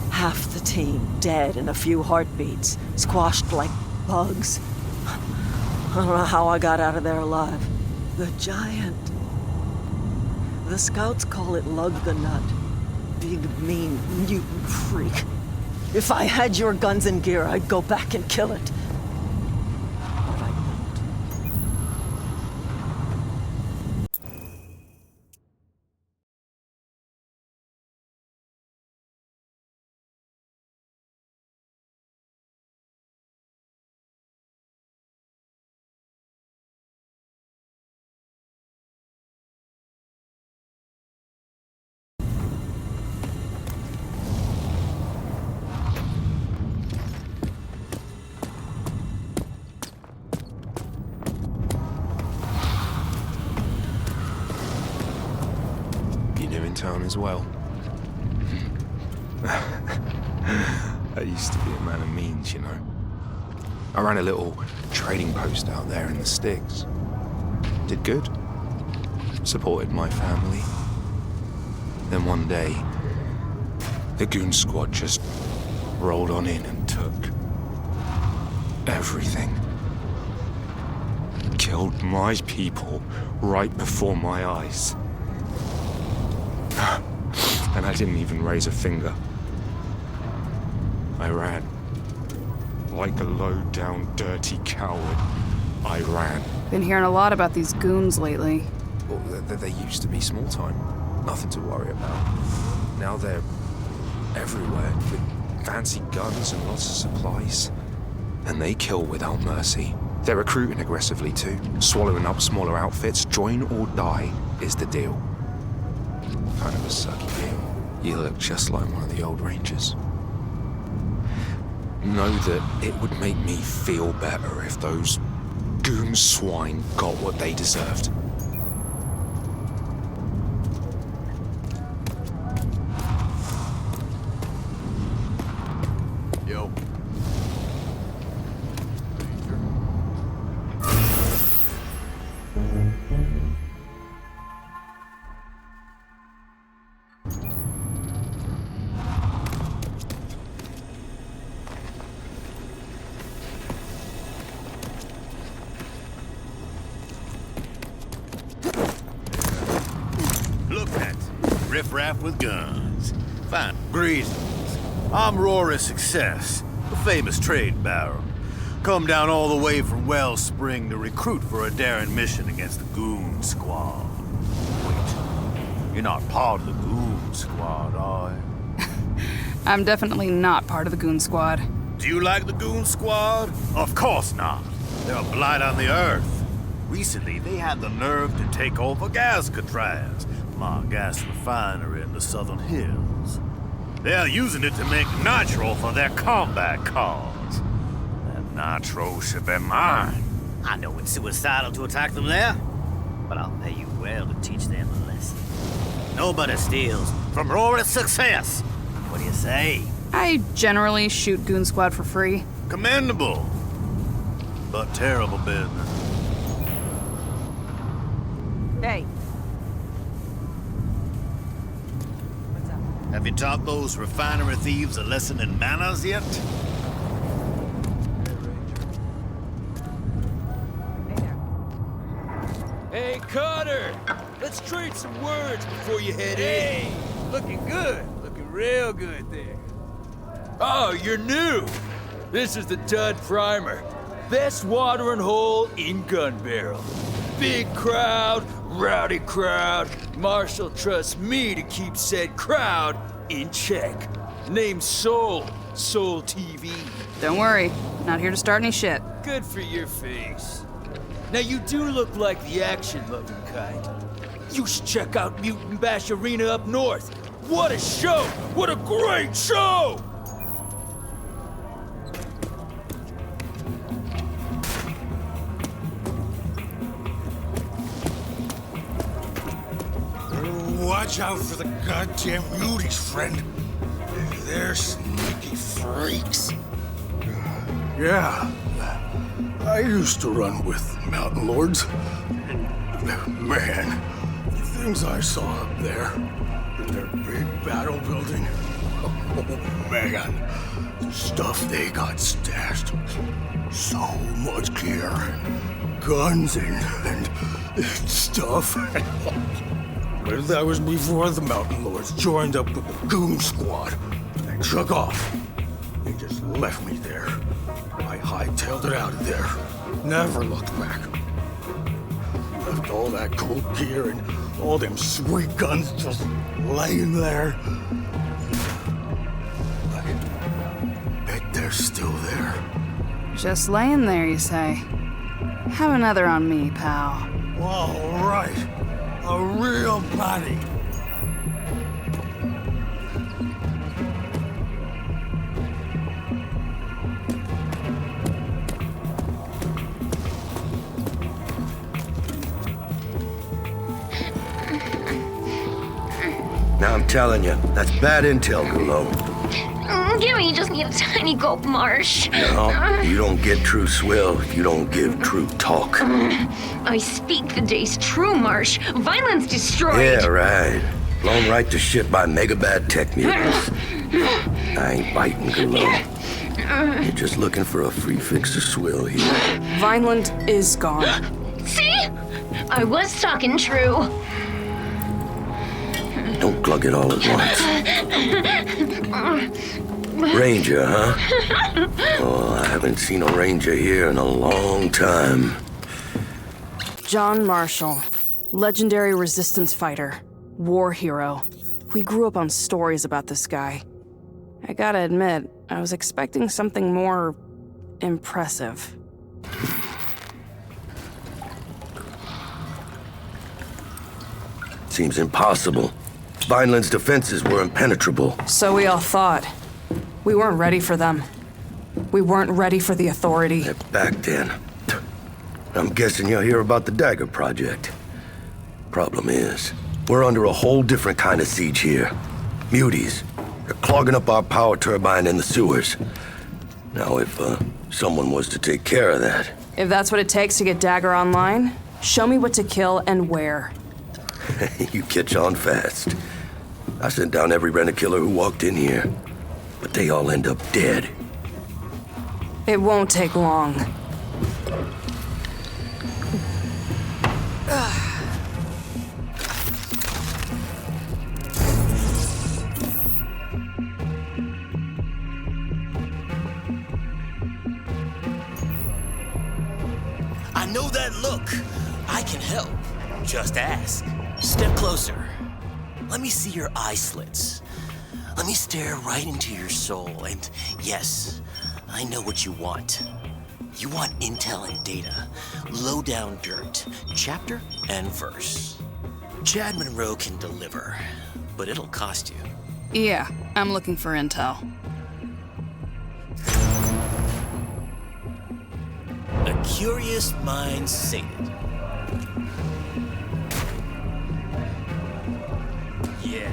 Half the team dead in a few heartbeats, squashed like bugs. I don't know how I got out of there alive. The giant. The scouts call it Lug the Nut. Big, mean, mutant freak. If I had your guns and gear, I'd go back and kill it. Town as well. I used to be a man of means, you know. I ran a little trading post out there in the sticks. Did good. Supported my family. Then one day, the goon squad just rolled on in and took everything. Killed my people right before my eyes. And I didn't even raise a finger. I ran. Like a low-down, dirty coward, I ran. Been hearing a lot about these goons lately. Well, they used to be small time. Nothing to worry about. Now they're everywhere, with fancy guns and lots of supplies. And they kill without mercy. They're recruiting aggressively too. Swallowing up smaller outfits. Join or die is the deal. Kind of a sucky deal. You look just like one of the old Rangers. Know that it would make me feel better if those goon swine got what they deserved. Yo. Riff-raff with guns. Fine. Greetings. I'm Rory Success, the famous trade baron. Come down all the way from Wellspring to recruit for a daring mission against the Goon Squad. Wait, you're not part of the Goon Squad, are you? I'm definitely not part of the Goon Squad. Do you like the Goon Squad? Of course not. They're a blight on the Earth. Recently, they had the nerve to take over Gascatraz, my gas refinery in the Southern Hills. They're using it to make nitro for their combat cars. That nitro should be mine. I know it's suicidal to attack them there, but I'll pay you well to teach them a lesson. Nobody steals from Rory's success. What do you say? I generally shoot Goon Squad for free. Commendable, but terrible business. Hey. Have you taught those refinery thieves a lesson in manners yet? Hey, Carter! Let's trade some words before you head in. Hey! Looking good. Looking real good there. Oh, you're new! This is the Dud Primer. Best watering hole in Gun Barrel. Big crowd, rowdy crowd. Marshall trusts me to keep said crowd in check. Name's Soul. Soul TV. Don't worry, not here to start any shit. Good for your face. Now you do look like the action-loving kind. You should check out Mutant Bash Arena up north. What a show! What a great show! Watch out for the goddamn muties, friend. They're sneaky freaks. Yeah, I used to run with Mountain Lords. And man, the things I saw up there in their big battle building. Oh man, the stuff they got stashed. So much gear, guns and stuff. But that was before the Mountain Lords joined up with the Goon Squad and took off. They just left me there. I hightailed it out of there. Never looked back. Left all that cool gear and all them sweet guns just laying there. I bet they're still there. Just laying there, you say? Have another on me, pal. All right. A real body. Now I'm telling you, that's bad intel, Gulo. Gimme just need a tiny gulp, Marsh. No, you don't get true swill if you don't give true talk. I speak the day's true, Marsh. Violence destroyed. Yeah, right. Blown right to shit by mega bad tech mutants. I ain't biting, Gulo. You're just looking for a free fix of swill here. Vineland is gone. See? I was talking true. Don't glug it all at once. Ranger, huh? Oh, I haven't seen a ranger here in a long time. John Marshall, legendary resistance fighter, war hero. We grew up on stories about this guy. I gotta admit, I was expecting something more impressive. Seems impossible. Vineland's defenses were impenetrable. So we all thought. We weren't ready for them. We weren't ready for the Authority. They're back then. I'm guessing you'll hear about the Dagger Project. Problem is, we're under a whole different kind of siege here. Muties. They're clogging up our power turbine in the sewers. Now, if someone was to take care of that... If that's what it takes to get Dagger online, show me what to kill and where. You catch on fast. I sent down every rent-a-killer who walked in here, but they all end up dead. It won't take long. I know that look. I can help. Just ask. Step closer. Let me see your eye slits. Let me stare right into your soul, and yes, I know what you want. You want intel and data, low-down dirt, chapter and verse. Chad Monroe can deliver, but it'll cost you. Yeah, I'm looking for intel. A curious minds sated. Yeah,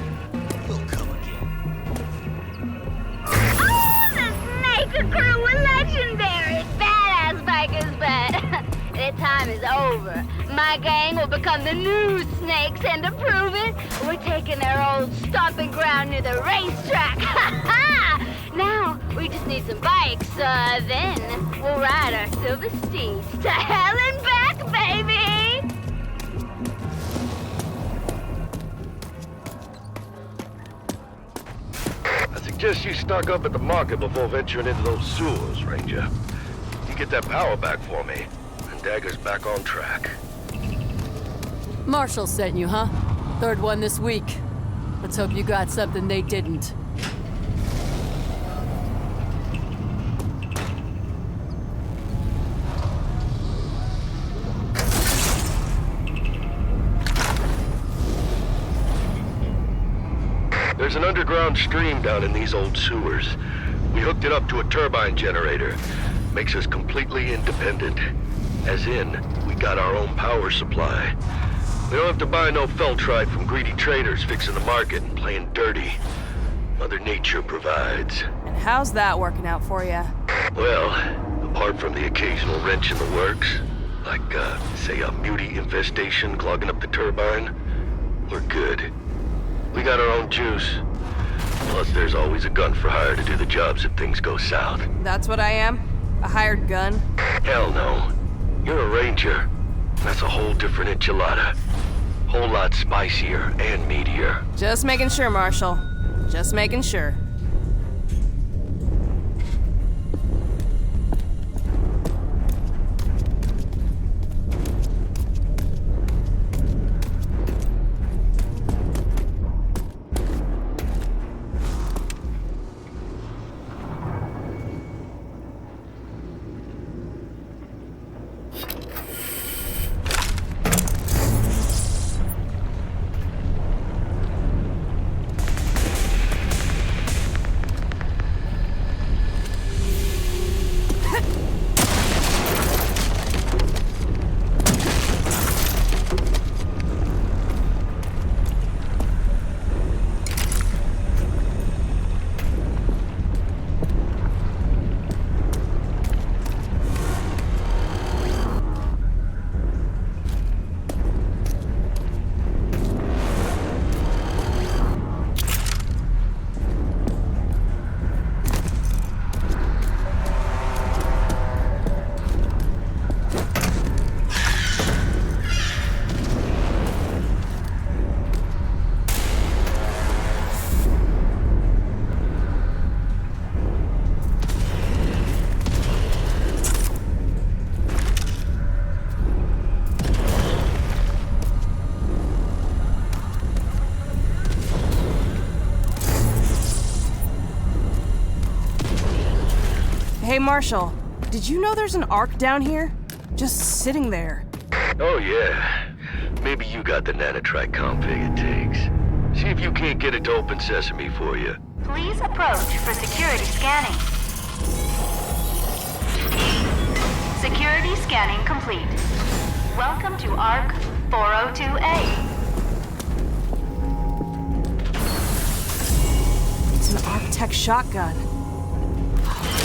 we'll come again. Oh, the Snake crew were legendary! Badass bikers, but their time is over. My gang will become the new Snakes, and to prove it, we're taking their old stomping ground near the racetrack. Ha ha! Now, we just need some bikes, then we'll ride our silver steeds to hell and back, baby! I suggest you stock up at the market before venturing into those sewers, Ranger. You get that power back for me, and Dagger's back on track. Marshall sent you, huh? Third one this week. Let's hope you got something they didn't. There's an underground stream down in these old sewers. We hooked it up to a turbine generator. Makes us completely independent. As in, we got our own power supply. We don't have to buy no feltrite from greedy traders fixing the market and playing dirty. Mother Nature provides. And how's that working out for you? Well, apart from the occasional wrench in the works, like, say, a muty infestation clogging up the turbine, we're good. We got our own juice. Plus, there's always a gun for hire to do the jobs if things go south. That's what I am? A hired gun? Hell no. You're a ranger. That's a whole different enchilada. Whole lot spicier and meatier. Just making sure, Marshall. Just making sure. Hey, Marshall, did you know there's an Ark down here? Just sitting there. Oh, yeah. Maybe you got the nanotrite config it takes. See if you can't get it to open sesame for you. Please approach for security scanning. Security scanning complete. Welcome to ARC 402A. It's an Arc-Tech shotgun.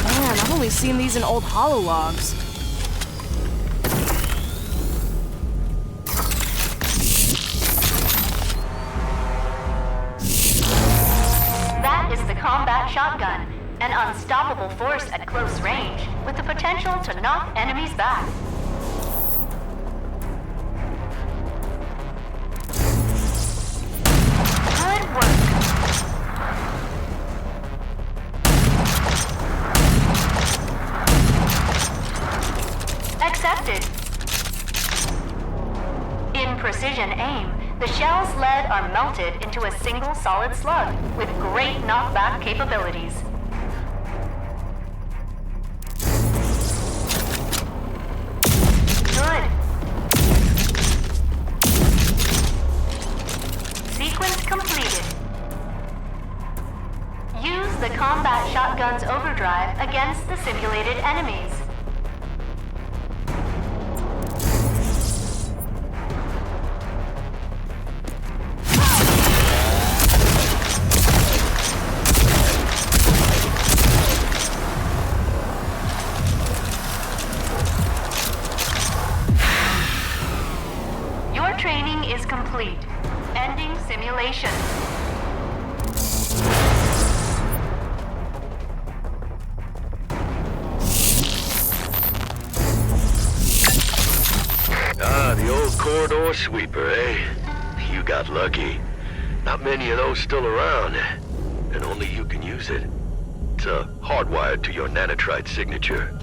Man, I've only seen these in old holologs. That is the combat shotgun, an unstoppable force at close range, with the potential to knock enemies back. Good work. Accepted. In precision aim, the shell's lead are melted into a single solid slug with great knockback capabilities. Good. Sequence completed. Use the combat shotgun's overdrive against the simulated enemies. Training is complete. Ending simulation. Ah, the old corridor sweeper, eh? You got lucky. Not many of those still around, and only you can use it. It's hardwired to your nanotrite signature.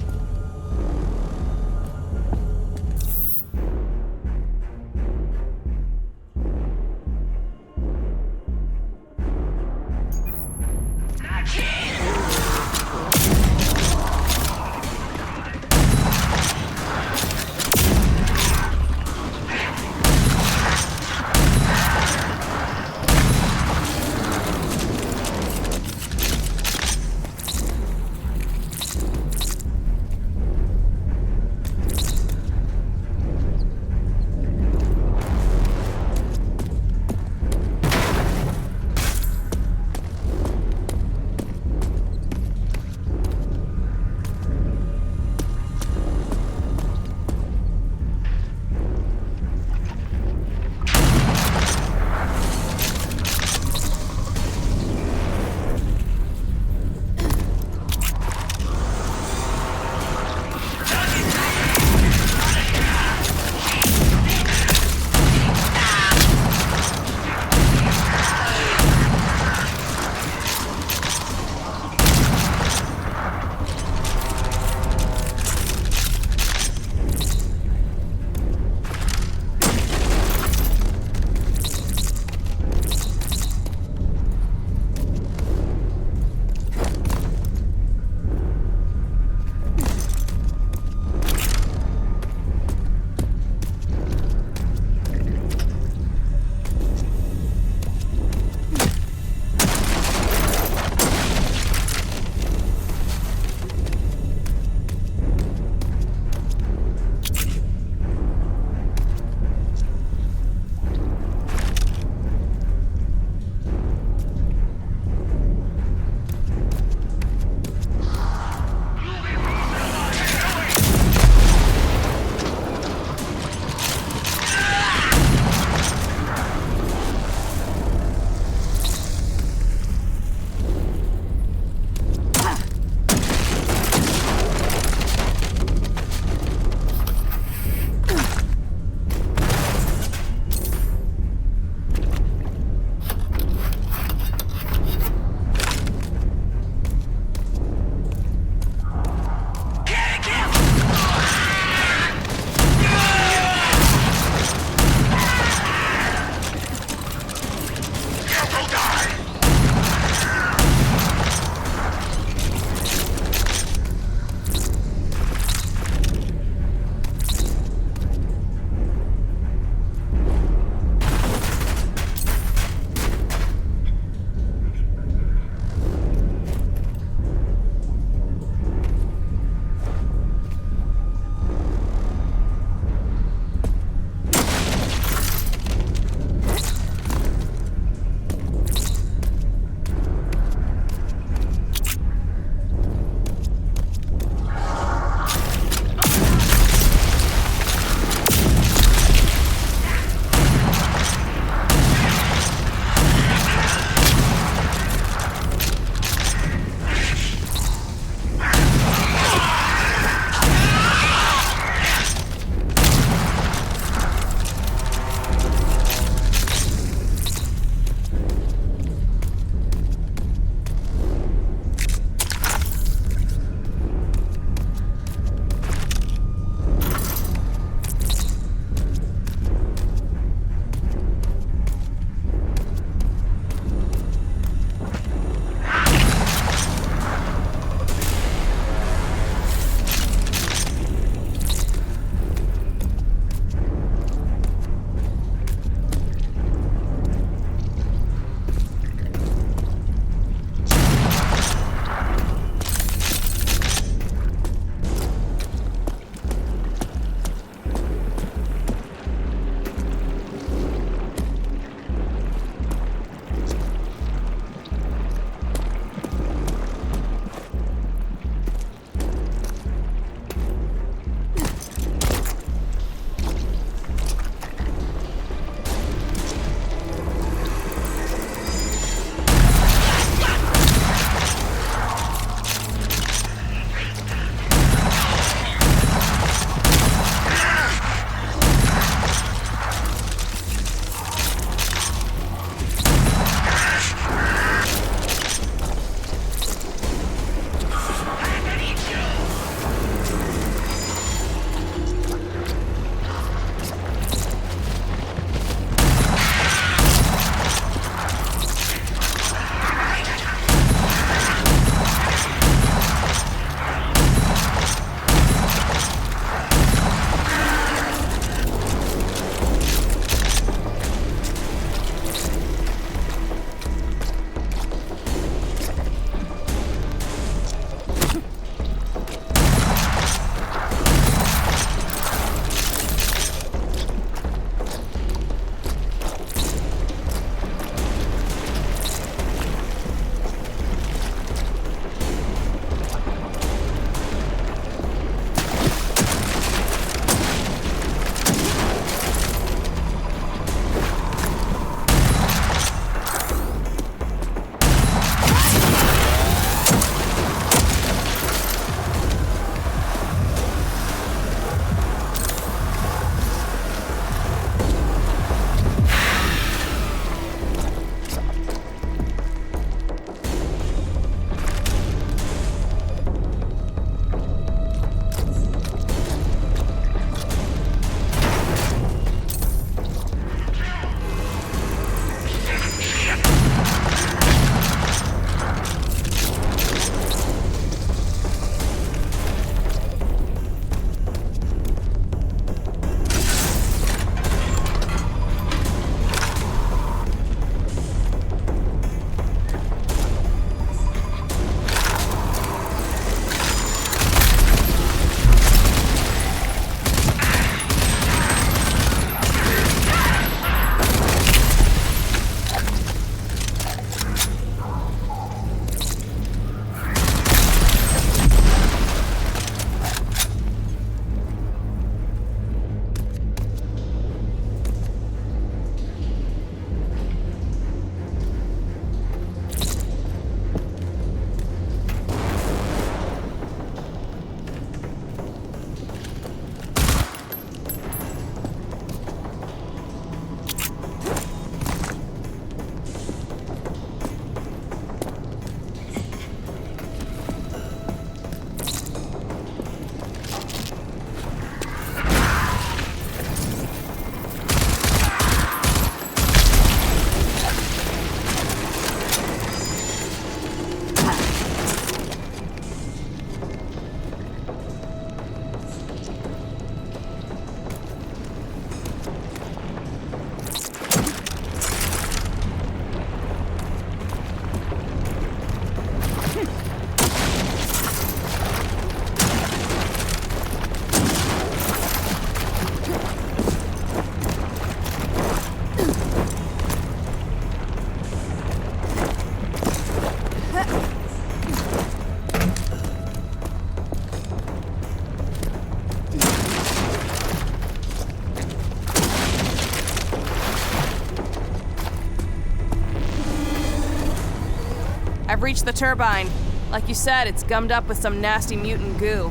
I've reached the turbine. Like you said, it's gummed up with some nasty mutant goo.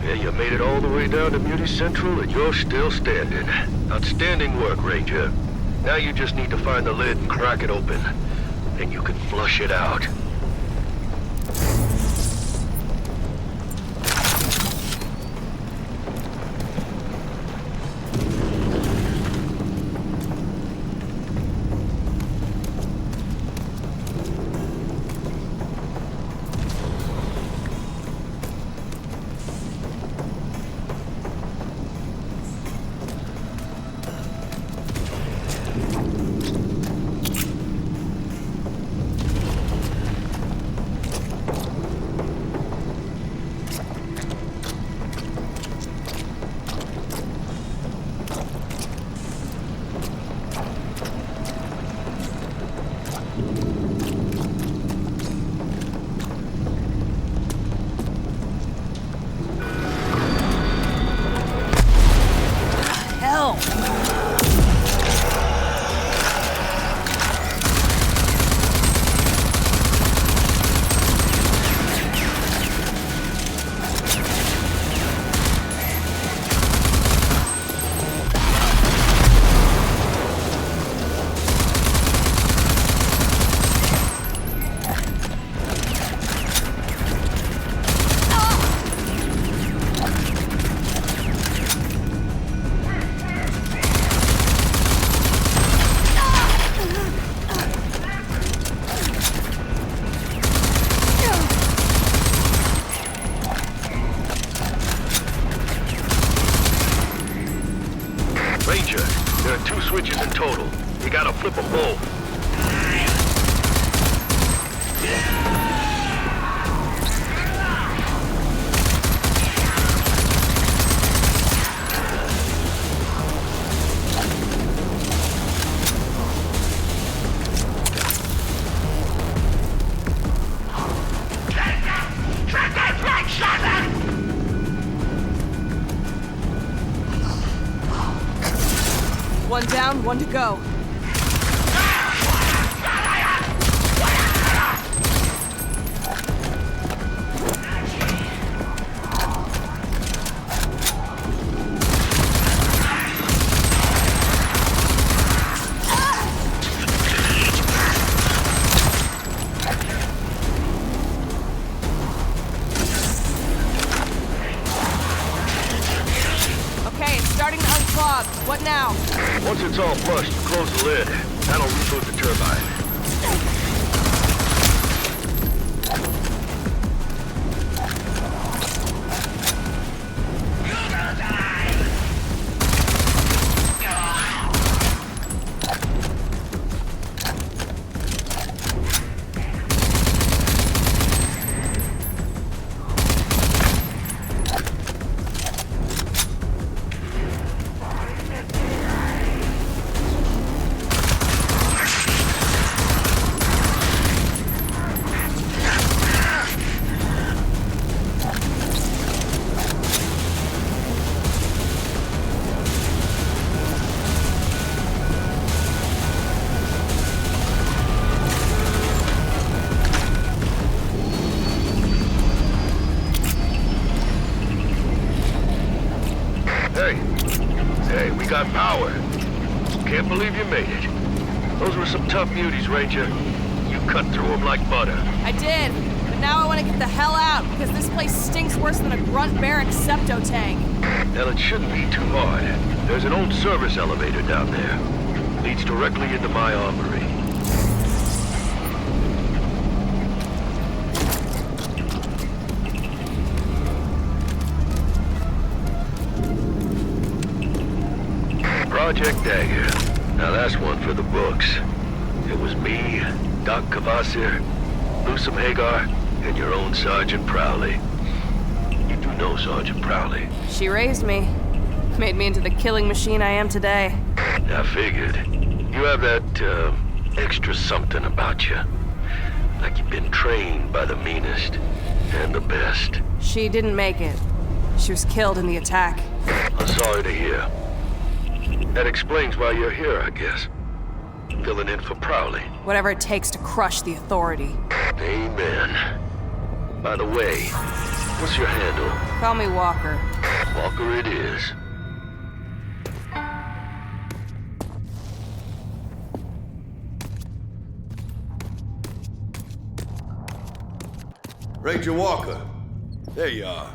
Yeah, you made it all the way down to Muty Central and you're still standing. Outstanding work, Ranger. Now you just need to find the lid and crack it open. Then you can flush it out. Ranger, there are 2 switches in total. You gotta flip them both. One down, one to go. Okay, it's starting to unclog. What now? Once it's all flushed, close the lid. That'll reboot the turbine. Hey, we got power. Can't believe you made it. Those were some tough muties, Ranger. You cut through them like butter. I did, but now I want to get the hell out because this place stinks worse than a grunt barrack septo tank. Well, it shouldn't be too hard. There's an old service elevator down there. Leads directly into my armory. Project Dagger. Now that's one for the books. It was me, Doc Cavassier, Newsom Hagar, and your own Sergeant Prowley. You do know Sergeant Prowley. She raised me. Made me into the killing machine I am today. I figured. You have that, extra something about you. Like you've been trained by the meanest and the best. She didn't make it. She was killed in the attack. I'm sorry to hear. That explains why you're here, I guess. Filling in for Prowley. Whatever it takes to crush the authority. Amen. By the way, what's your handle? Call me Walker. Walker it is. Ranger Walker. There you are.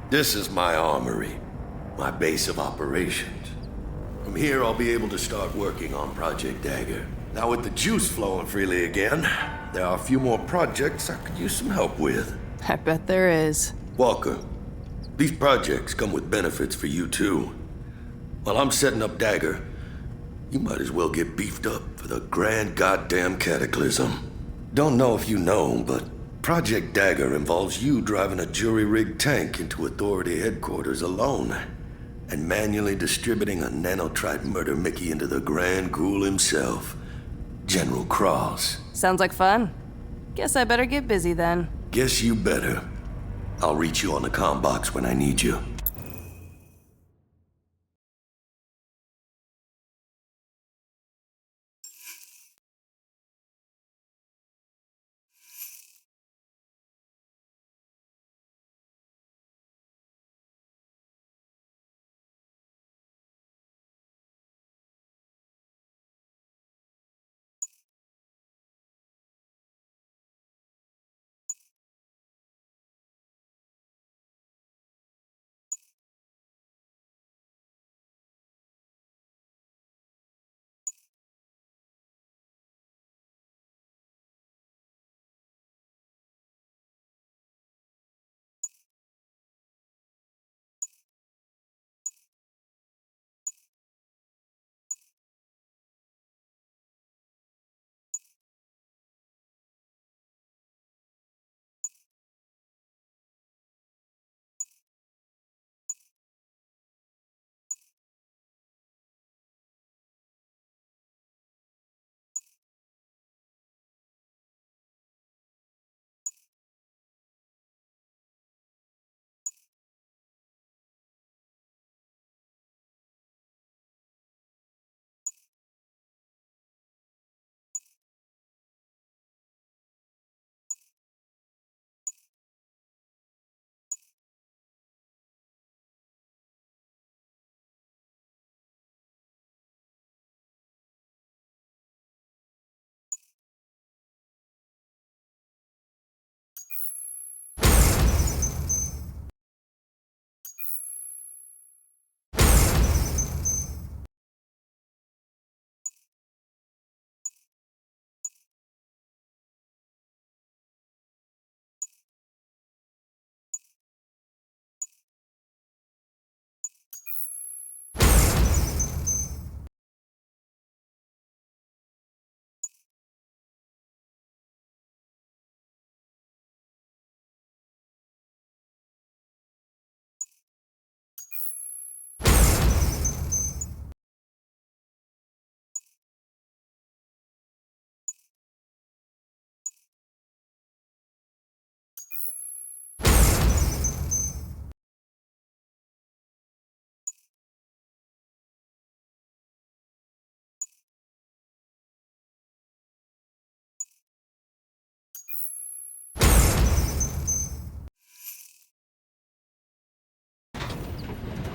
This is my armory, my base of operations. From here, I'll be able to start working on Project Dagger. Now, with the juice flowing freely again, there are a few more projects I could use some help with. I bet there is. Walker, these projects come with benefits for you, too. While I'm setting up Dagger, you might as well get beefed up for the grand goddamn cataclysm. Don't know if you know, but Project Dagger involves you driving a jury-rigged tank into Authority headquarters alone and manually distributing a nanotrite murder Mickey into the Grand Ghoul himself, General Cross. Sounds like fun. Guess I better get busy then. Guess you better. I'll reach you on the comm box when I need you.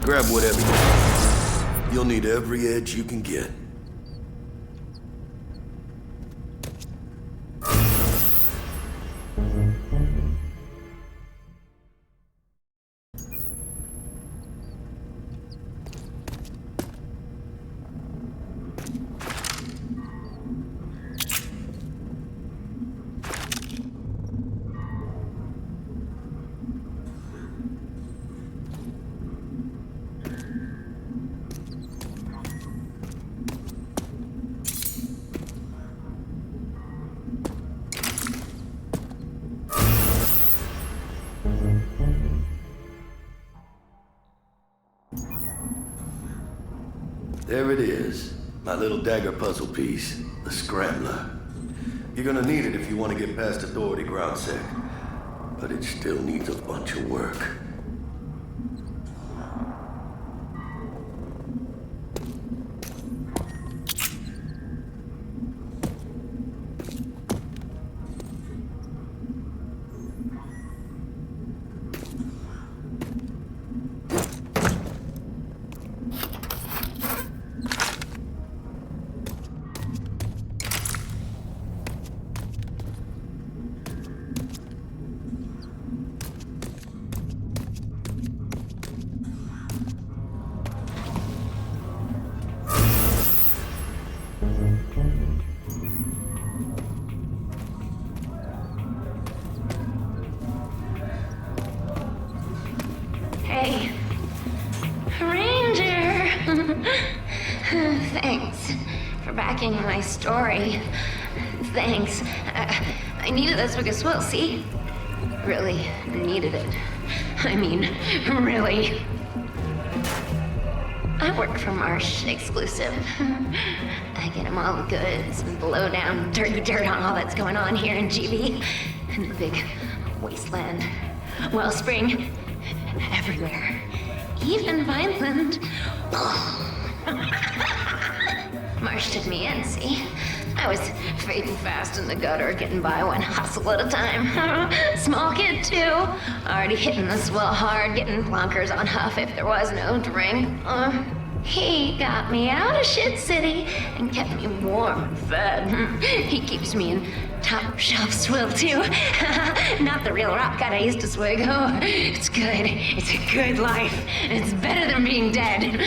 Grab whatever you need. You'll need every edge you can get. There it is, my little dagger puzzle piece, the Scrambler. You're gonna need it if you want to get past Authority ground sec, but it still needs a bunch of work. Thanks for backing my story. Thanks. I needed this because, well, see? Really needed it. I mean, really. I work for Marsh Exclusive. I get him all the goods and blow down dirty dirt on all that's going on here in GB. And the big wasteland. Wellspring. Everywhere. Even Vineland. Marsh took me in, see? I was fading fast in the gutter, getting by one hustle at a time. Small kid, too. Already hitting the swell hard, getting plonkers on Huff if there was no drink. He got me out of Shit City and kept me warm and fed. He keeps me in top shelf swill, too. Not the real rock cut I used to swig. Oh, it's good. It's a good life. It's better than being dead.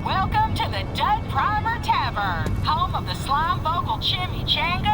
Welcome to the Dud Primer Tavern, home of the slime vocal chimichanga